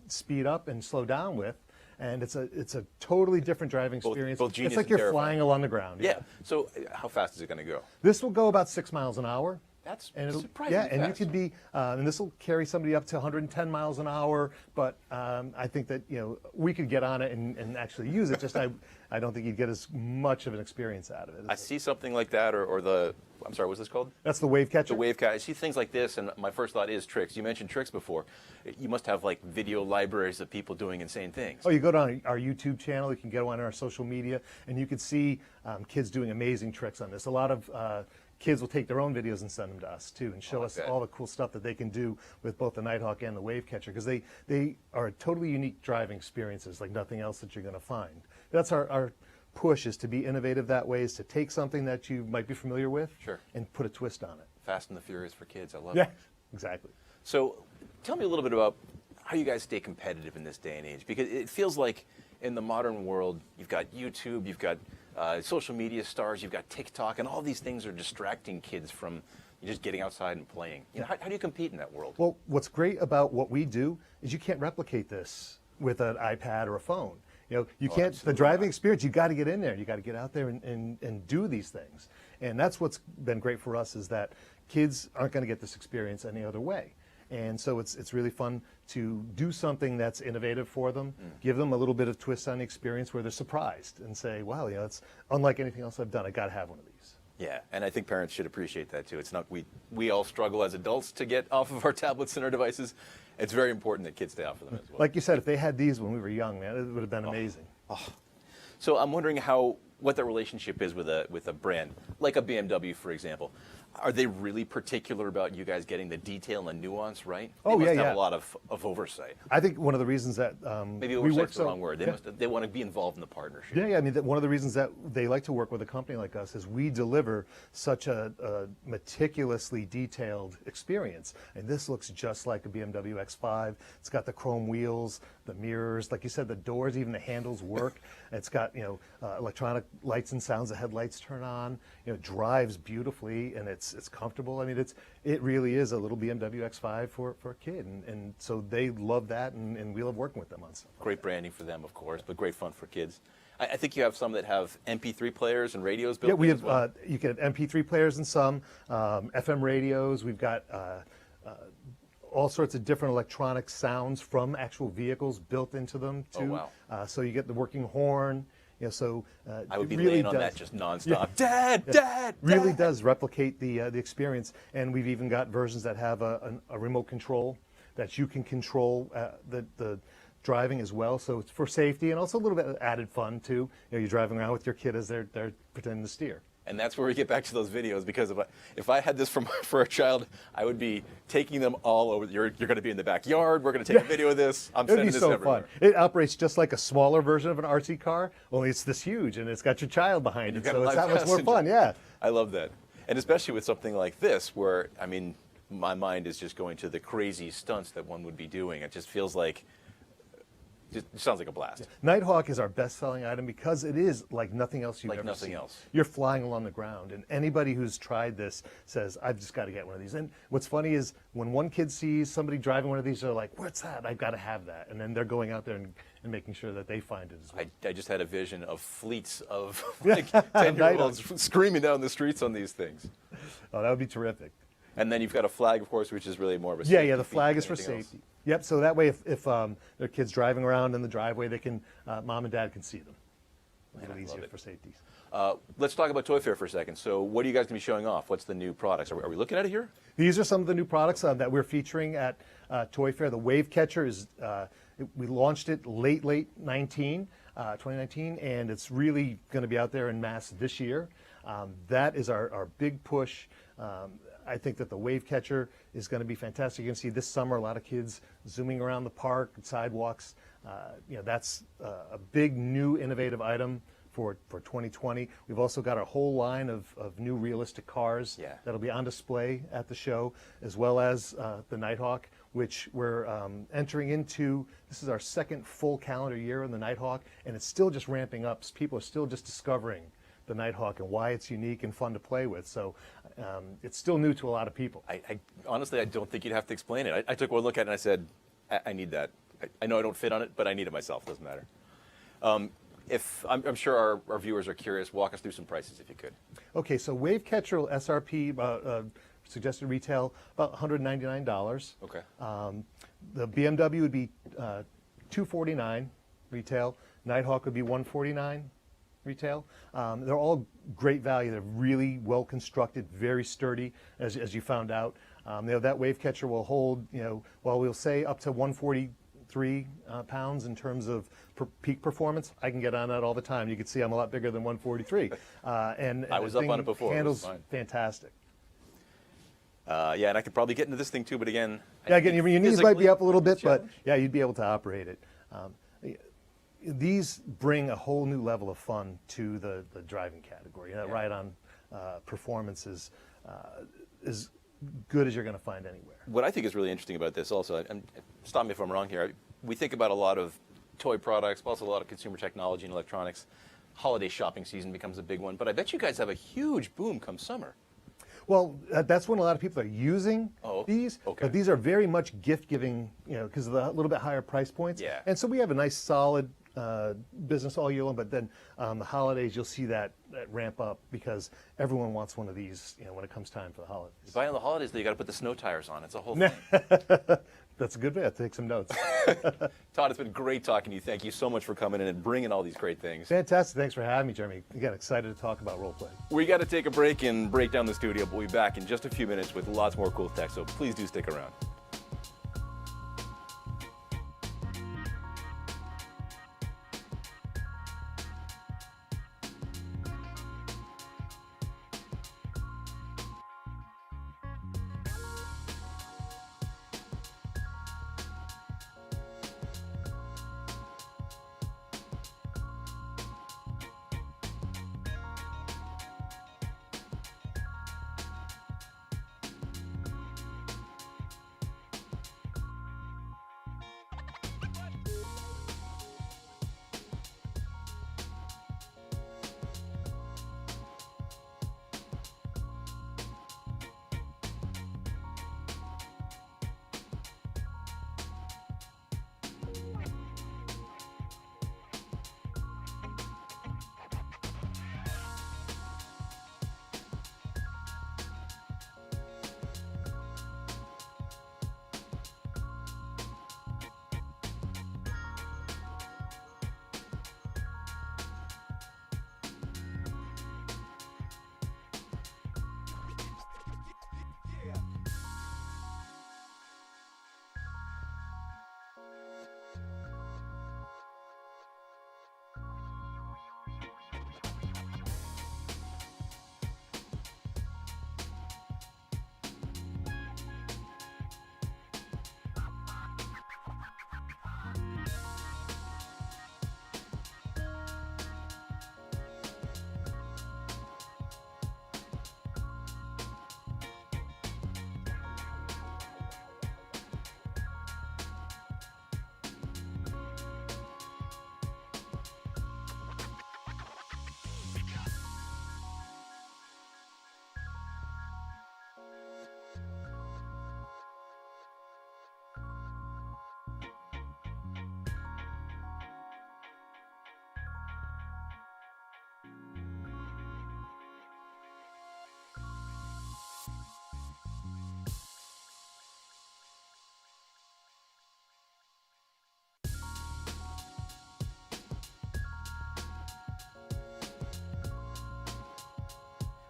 speed up and slow down with. And it's a totally different driving experience. Both genius it's like and you're terrifying. flying along the ground. Yeah. So how fast is it going to go? This will go about 6 miles an hour. That's surprisingly fast. And you could be, and this will carry somebody up to 110 miles an hour. But I think that we could get on it and actually use it. Just I don't think you'd get as much of an experience out of it. I see something like that, or the. I'm sorry, what's this called? That's the wave catcher. The wave catcher. I see things like this, and my first thought is tricks. You mentioned tricks before. You must have like video libraries of people doing insane things. Oh, you go down our YouTube channel. You can go on our social media, and you can see kids doing amazing tricks on this. A lot of kids will take their own videos and send them to us too, and show us all the cool stuff that they can do with both the Nighthawk and the wave catcher, because they are totally unique driving experiences like nothing else that you're going to find. That's our push, is to be innovative that way, is to take something that you might be familiar with and put a twist on it. Fast and the Furious for kids. I love it. Yeah, exactly. So tell me a little bit about how you guys stay competitive in this day and age, because it feels like in the modern world, you've got YouTube, you've got social media stars, you've got TikTok, and all these things are distracting kids from just getting outside and playing. How do you compete in that world? Well, what's great about what we do is you can't replicate this with an iPad or a phone. You can't, the driving experience, you got to get in there. You got to get out there and do these things. And that's what's been great for us, is that kids aren't going to get this experience any other way. And so it's really fun to do something that's innovative for them, give them a little bit of twist on the experience where they're surprised and say, wow, it's unlike anything else I've done. I got to have one of these. Yeah, and I think parents should appreciate that too. It's not we all struggle as adults to get off of our tablets and our devices. It's very important that kids stay off of them as well. Like you said, if they had these when we were young, man, it would have been amazing. So I'm wondering what the relationship is with a brand like a BMW, for example. Are they really particular about you guys getting the detail and nuance right? They must have a lot of oversight. I think one of the reasons that maybe oversight is the wrong word. They want to be involved in the partnership. Yeah. I mean, one of the reasons that they like to work with a company like us is we deliver such a meticulously detailed experience. And this looks just like a BMW X5. It's got the chrome wheels, the mirrors, like you said, the doors, even the handles work. It's got electronic lights and sounds. The headlights turn on. It drives beautifully, and it's comfortable. I mean, it really is a little BMW X5 for a kid, and so they love that, and we love working with them on stuff. Great branding for them, of course, but great fun for kids. I think you have some that have MP3 players and radios built in. Yeah, we have. As well. You can have MP3 players in some, FM radios. We've got all sorts of different electronic sounds from actual vehicles built into them too. Oh, wow. So you get the working horn. I would be really laying on that just nonstop. Yeah. Dad! Really does replicate the experience, and we've even got versions that have a remote control that you can control the driving as well. So it's for safety and also a little bit of added fun too. You're driving around with your kid as they're pretending to steer. And that's where we get back to those videos, because if I had this for a child, I would be taking them all over. You're going to be in the backyard. We're going to take a video of this. I'm sending this everywhere. It would be so fun. It operates just like a smaller version of an RC car, only it's this huge, and it's got your child behind it, so it's that much more fun. Yeah. I love that. And especially with something like this, where, I mean, my mind is just going to the crazy stunts that one would be doing. It just feels like, it sounds like a blast. Nighthawk is our best-selling item because it is like nothing else you've ever seen. Like nothing else. You're flying along the ground, and anybody who's tried this says, I've just got to get one of these. And what's funny is when one kid sees somebody driving one of these, they're like, what's that? I've got to have that. And then they're going out there and making sure that they find it as well. I just had a vision of fleets of like 10-year-olds screaming down the streets on these things. Oh, that would be terrific. And then you've got a flag, of course, which is really more of a safety. Yeah, the flag is for safety. Yep, so that way if their kid's driving around in the driveway, they can, mom and dad can see them. A little easier for safety. Let's talk about Toy Fair for a second. So what are you guys going to be showing off? What's the new products? Are we looking at it here? These are some of the new products that we're featuring at Toy Fair. The Wave Catcher is, we launched it late 2019, and it's really going to be out there in mass this year. That is our big push. I think that the Wave Catcher is going to be fantastic. You can see this summer a lot of kids zooming around the park, sidewalks. That's a big new innovative item for 2020. We've also got a whole line of new realistic cars that'll be on display at the show, as well as the Nighthawk, which we're entering into. This is our second full calendar year on the Nighthawk, and it's still just ramping up. People are still just discovering the Nighthawk and why it's unique and fun to play with. So it's still new to a lot of people. I honestly, I don't think you'd have to explain it. I took one look at it and I said, I need that. I know I don't fit on it, but I need it myself. Doesn't matter. I'm sure our viewers are curious. Walk us through some prices if you could. Okay, so Wave Catcher SRP suggested retail about $199. Okay. The BMW would be $249 retail. Nighthawk would be $149 retail. They're all great value. They're really well constructed, very sturdy, as you found out. That Wave Catcher will hold, while we'll say up to 143 pounds in terms of peak performance. I can get on that all the time. You can see I'm a lot bigger than 143. And I was up on it before. Handles fantastic. And I could probably get into this thing too, but again, again, your knees might be up a little bit, but you'd be able to operate it. These bring a whole new level of fun to the driving category. That ride-on performance is as good as you're going to find anywhere. What I think is really interesting about this also, and stop me if I'm wrong here, we think about a lot of toy products, but also a lot of consumer technology and electronics. Holiday shopping season becomes a big one, but I bet you guys have a huge boom come summer. Well, that's when a lot of people are using these, but these are very much gift-giving, because of the little bit higher price points. Yeah. And so we have a nice solid business all year long, but then the holidays you'll see that ramp up because everyone wants one of these, when it comes time for the holidays. You buy on the holidays, though, you got to put the snow tires on. It's a whole thing. That's a good way. I'll take some notes. Todd, it's been great talking to you. Thank you so much for coming in and bringing all these great things. Fantastic. Thanks for having me, Jeremy. Again, excited to talk about Rollplay. We got to take a break and break down the studio, but we'll be back in just a few minutes with lots more cool tech, so please do stick around.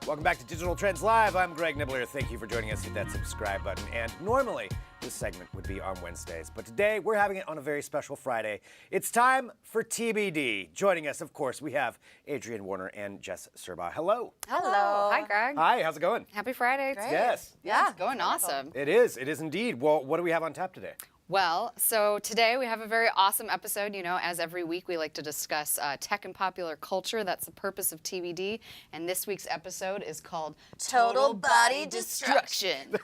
Welcome back to Digital Trends Live. I'm Greg Nibbler. Thank you for joining us. Hit that subscribe button. And normally, this segment would be on Wednesdays, but today we're having it on a very special Friday. It's time for TBD. Joining us, of course, we have Adrienne Warner and Jess Serba. Hello. Hello. Hi, Greg. Hi, how's it going? Happy Friday. Great. Yes. Yeah, it's going awesome. It is indeed. Well, what do we have on tap today? Well, so today we have a very awesome episode. As every week we like to discuss tech and popular culture. That's the purpose of TBD. And this week's episode is called Total Body Destruction.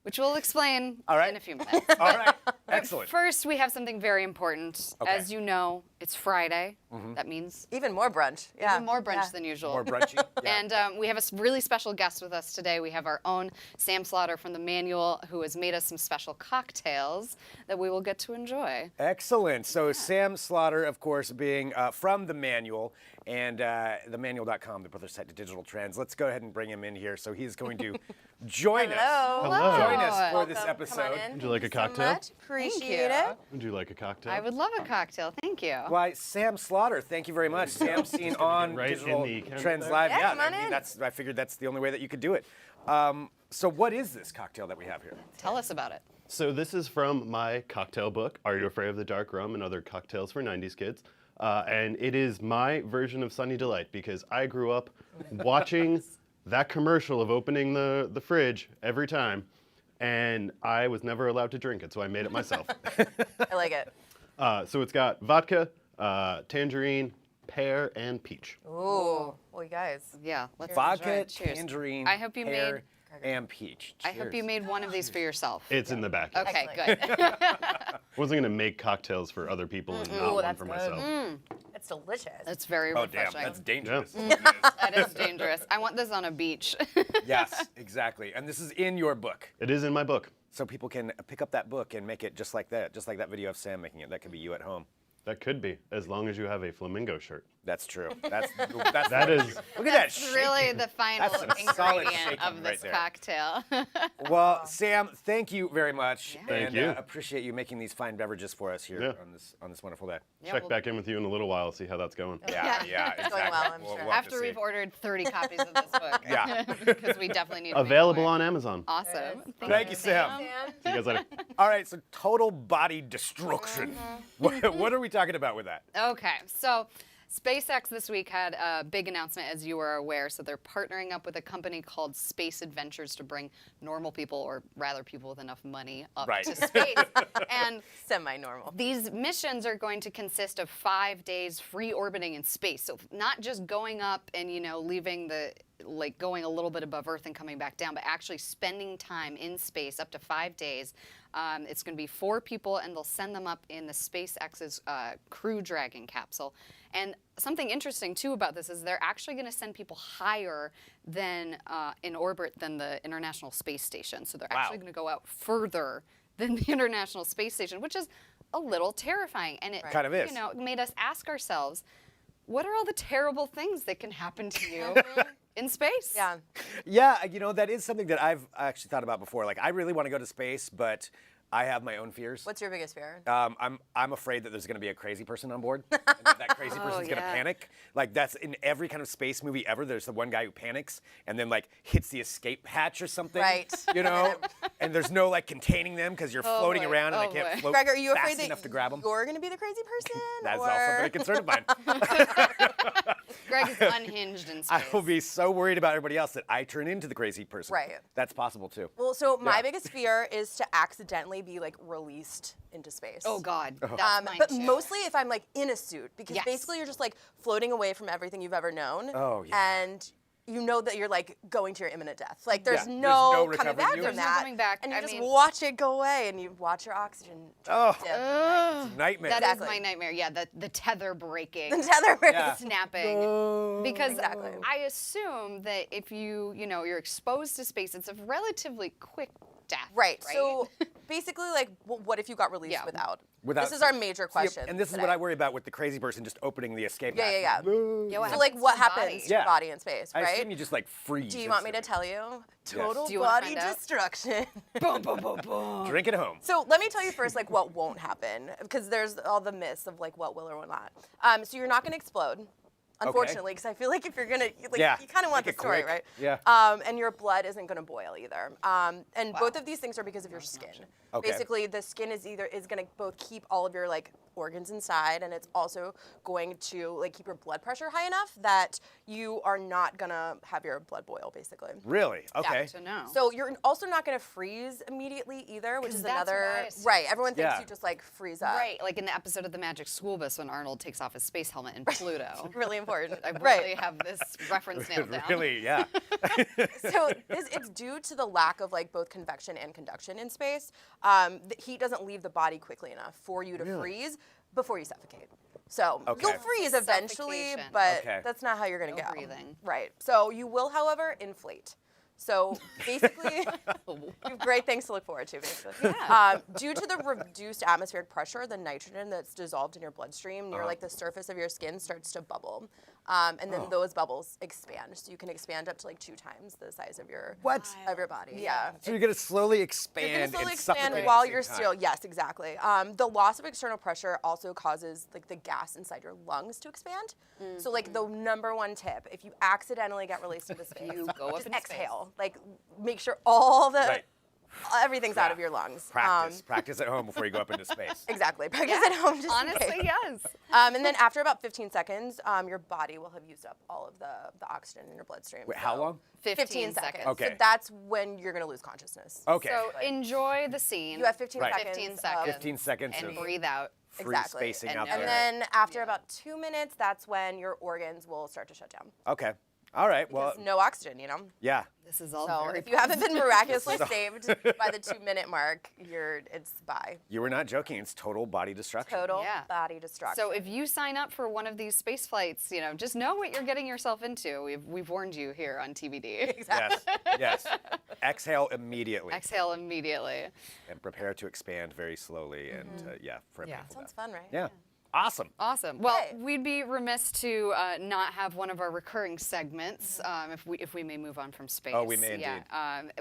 Which we'll explain in a few minutes. All right. Excellent. First, we have something very important. Okay. As you know, it's Friday. That means even more brunch. Yeah. Even more brunch than usual. More brunchy. Yeah. And we have a really special guest with us today. We have our own Sam Slaughter from The Manual, who has made us some special cocktails that we will get to enjoy. Excellent. So Sam Slaughter, of course, being from The Manual and themanual.com, the brother site to Digital Trends. Let's go ahead and bring him in here. So he's going to join us. Hello. Join us for this Welcome. episode. Come on in. Would you like a Thank you so cocktail? much. Appreciate it. Would you like a cocktail? I would love a cocktail. Thank you. Why, Sam Slaughter, thank you very much. Sam seen on right Digital in the camera Trends there? Live. Yeah, come on I mean, in. I figured that's the only way that you could do it. So what is this cocktail that we have here? Tell us about it. So this is from my cocktail book, Are You Afraid of the Dark Rum and Other Cocktails for 90s Kids? And it is my version of Sunny Delight because I grew up watching that commercial of opening the fridge every time, and I was never allowed to drink it, so I made it myself. I like it. So it's got vodka, tangerine, pear, and peach. Ooh. Well, you guys. Yeah, let's Vodka, enjoy it. Cheers. tangerine, I hope you pear, made. and peach. I hope you Cheers. made one of these for yourself. It's in the back. Okay, Excellent. good. I wasn't going to make cocktails for other people and not one that's for good. myself. It's delicious. That's very Oh, damn, refreshing. that's dangerous. That is dangerous. I want this on a beach. Yes, exactly. And this is in your book. It is in my book. So people can pick up that book and make it just like that video of Sam making it. That could be you at home. That could be, as long as you have a flamingo shirt. That's true. That is. is. Look at that. It's really the final That's some solid ingredient shaking of right this there. cocktail. Well, Sam, thank you very much. Thank and, you. Appreciate you making these fine beverages for us here on this wonderful day. Check back in with you in a little while, see how that's going. Yeah, It's exactly. going well, I'm We'll sure. have to After see. we've ordered 30 copies of this book. Yeah. Because we definitely need to make Available more. on Amazon. Awesome. Thank you, Sam. See you guys later. All right, so total body destruction. What are we talking about with that? Okay, so SpaceX this week had a big announcement, as you are aware. So they're partnering up with a company called Space Adventures to bring normal people, or rather people with enough money, up to space. And semi-normal. these missions are going to consist of 5 days free orbiting in space. So not just going up and, leaving going a little bit above Earth and coming back down, but actually spending time in space up to 5 days. It's going to be 4 people, and they'll send them up in the SpaceX's Crew Dragon capsule. And something interesting, too, about this is they're actually going to send people higher than in orbit than the International Space Station. So they're actually going to go out further than the International Space Station, which is a little terrifying. And it kind of is. Made us ask ourselves, what are all the terrible things that can happen to you in space? Yeah. Yeah, that is something that I've actually thought about before. Like, I really want to go to space, but I have my own fears. What's your biggest fear? I'm afraid that there's going to be a crazy person on board, and that crazy person's going to panic. Like, that's in every kind of space movie ever. There's the one guy who panics and then hits the escape hatch or something. Right. And there's no containing them because you're floating around and they can't float Greg, are you afraid fast that enough to grab them. you're going to be the crazy person? That's or... also a concern of mine. Greg is unhinged in space. I will be so worried about everybody else that I turn into the crazy person. Right. That's possible too. Well, so my biggest fear is to accidentally be released into space. Oh God. That's mine but too. mostly if I'm in a suit, because Yes. basically you're just floating away from everything you've ever known. Oh, yeah. And you know that you're going to your imminent death. There's Yeah, no there's no coming back recovering. from There's no that. coming back. And you I just mean- watch it go away, and you watch your oxygen. Oh, dip. nightmare. That Exactly. is my nightmare. Yeah, the tether breaking. The tether breaks. Yeah. Snapping. Because Exactly. I assume that if you're exposed to space, it's a relatively quick death. Right. So basically, what if you got released Yeah. without? Without- This is our major See, question. and this is what I worry about with the crazy person just opening the escape hatch. Yeah. Yeah, what So happens what to the happens body? to your body in space, I right? assume you just freeze. Do you want me to tell you? Total Do you wanna body find out? destruction. Boom, boom, boom, boom. Drink it home. So let me tell you first, what won't happen, because there's all the myths of what will or will not. So you're not going to explode, unfortunately, because I feel like if you're gonna, Yeah, you kind of want the make it story, quick. right? Yeah. And your blood isn't going to boil either. And both of these things are because of your skin. Okay. Basically, the skin is going to both keep all of your organs inside, and it's also going to keep your blood pressure high enough that you are not gonna have your blood boil, basically. Really? Okay. To know. So you're also not going to freeze immediately either, which 'Cause is that's what another I assumed. right. Everyone thinks Yeah. you just freeze up. Right, like in the episode of The Magic School Bus when Arnold takes off his space helmet in Pluto. Really important. I really right. have this reference nailed down. Really? Yeah. So it's due to the lack of both convection and conduction in space. The heat doesn't leave the body quickly enough for you to freeze before you suffocate. So Okay. you'll freeze eventually, Suffocation. but Okay. that's not how you're going to No go. breathing. Right. So you will, however, inflate. So basically, you have great things to look forward to, basically. Due to the reduced atmospheric pressure, the nitrogen that's dissolved in your bloodstream near the surface of your skin starts to bubble. And then those bubbles expand. So you can expand up to 2 times the size of your of your body. Yeah. So you're gonna slowly expand. You're going to slowly and suffocate expand at while the you're same still, time. yes, exactly. The loss of external pressure also causes the gas inside your lungs to expand. So the number one tip, if you accidentally get released into space, You go up just into space. exhale. Make sure all the Right. everything's out of your lungs. Practice at home before you go up into space. Exactly. Practice at home. Just in Honestly, case. yes. And then after about 15 seconds, your body will have used up all of the oxygen in your bloodstream. Wait, how long? 15 seconds. Okay. So that's when you're going to lose consciousness. Okay. So enjoy the scene. You have 15 Right. seconds. 15 of- seconds. 15 seconds And of breathe out. free Exactly. spacing And out never- there. And then after about 2 minutes, that's when your organs will start to shut down. Okay. All right. Well, There's no oxygen, yeah. This is all So very if you haven't been miraculously saved by the 2-minute mark, it's bye. You were not joking. It's total body destruction. Total Yeah. body destruction. So if you sign up for one of these space flights, just know what you're getting yourself into. We've warned you here on TBD. Yes. Yes. Exhale immediately Exhale immediately. and prepare to expand very slowly and for a painful Sounds death. fun, right? Yeah. Awesome. Awesome. Well, we'd be remiss to not have one of our recurring segments, if we may move on from space. Oh, we may indeed.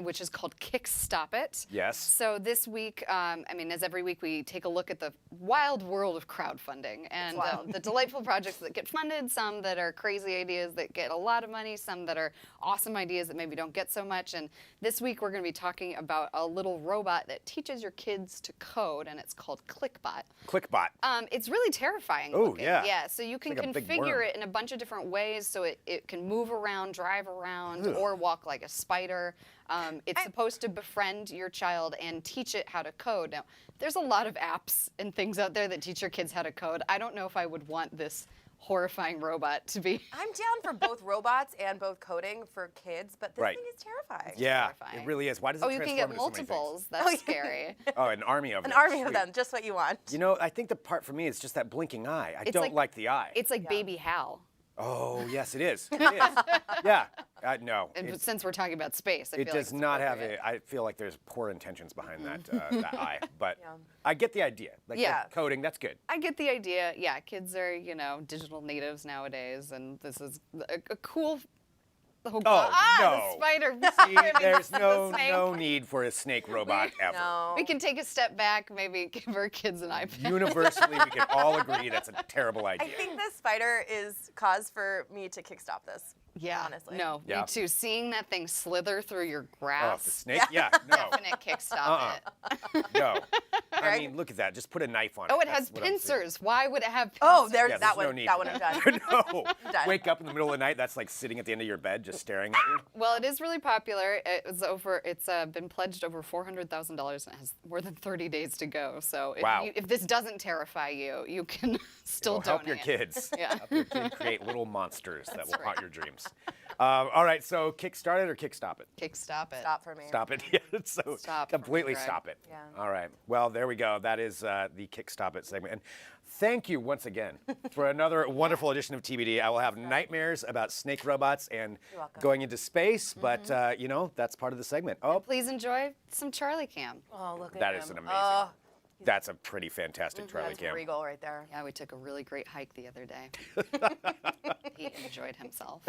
Which is called Kick Stop It. Yes. So this week, as every week, we take a look at the wild world of crowdfunding and the delightful projects that get funded, some that are crazy ideas that get a lot of money, some that are awesome ideas that maybe don't get so much. And this week, we're going to be talking about a little robot that teaches your kids to code, and it's called ClickBot. ClickBot. It's really terrifying Oh, looking. yeah. Yeah, so you can like a big worm. configure it in a bunch of different ways so it can move around, drive around, or walk like a spider. It's supposed to befriend your child and teach it how to code. Now, there's a lot of apps and things out there that teach your kids how to code. I don't know if I would want this horrifying robot to be. I'm down for both robots and both coding for kids, but this thing is terrifying. Yeah, terrifying. it really is. Why does it you can transform get into so many things? multiples. That's scary. Oh, an army of them. An army of Sweet. them, just what you want. You know, I think the part for me is just that blinking eye. I don't like the eye. It's like Baby Hal. Oh, yes, it is. It is. Yeah. No. And since we're talking about space, I It feel does like not have a. I feel like there's poor intentions behind that eye, but I get the idea. Like coding, that's good. I get the idea. Yeah, kids are digital natives nowadays, and this is a cool. Oh, no. the spider. See, there's no need for a snake robot ever. No. We can take a step back, maybe give our kids an iPad. Universally, we can all agree that's a terrible idea. I think the spider is cause for me to kickstop this. Yeah, honestly. No, Yeah. me too. Seeing that thing slither through your grass. Oh, the snake? Yeah, no. Definite kick stop it. No. I mean, look at that. Just put a knife on it. Oh, it That's has what I'm seeing. pincers. Why would it have pincers? Oh, there's Yeah, that there's no one. need That for one I'm that. done. No. Done. Wake up in the middle of the night. That's like sitting at the end of your bed, just staring at you. Well, it is really popular. It's been pledged over $400,000 and it has more than 30 days to go. So if this doesn't terrify you, you can still donate. Help your kids. Yeah. Help your kid create little monsters that will haunt your dreams. All right, so kick start it or kick stop it? Kick stop it. Stop for me. Stop it. Yeah, so Stop completely for me, Greg. stop it. Yeah. All right. Well, there we go. That is the kick stop it segment. And thank you once again for another wonderful edition of TBD. I will have nightmares about snake robots and going into space, but that's part of the segment. Oh, Please enjoy some Charlie Cam. Oh, look at that him. is an amazing. That's a pretty fantastic Charlie That's Cam. regal right there. Yeah, we took a really great hike the other day. He enjoyed himself.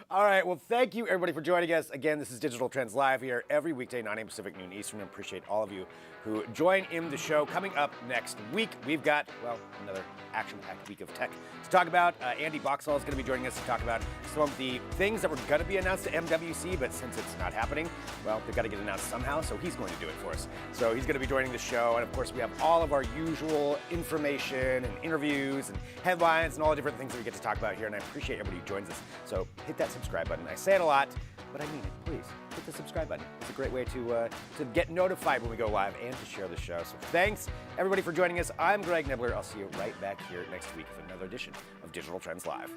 All right. Well, thank you, everybody, for joining us. Again, this is Digital Trends Live here every weekday, 9 a.m. Pacific, noon Eastern. I appreciate all of you who join in the show. Coming up next week, we've got, another action-packed week of tech to talk about. Andy Boxall is going to be joining us to talk about some of the things that were going to be announced at MWC, but since it's not happening, they've got to get announced somehow, so he's going to do it for us. So he's going to be joining the show, and of course, we have all of our usual information and interviews and headlines and all the different things that we get to talk about here, and I appreciate everybody who joins us. So hit that subscribe button. I say it a lot, but I mean it. Please hit the subscribe button. It's a great way to get notified when we go live and to share the show. So thanks, everybody, for joining us. I'm Greg Nibbler. I'll see you right back here next week for another edition of Digital Trends Live.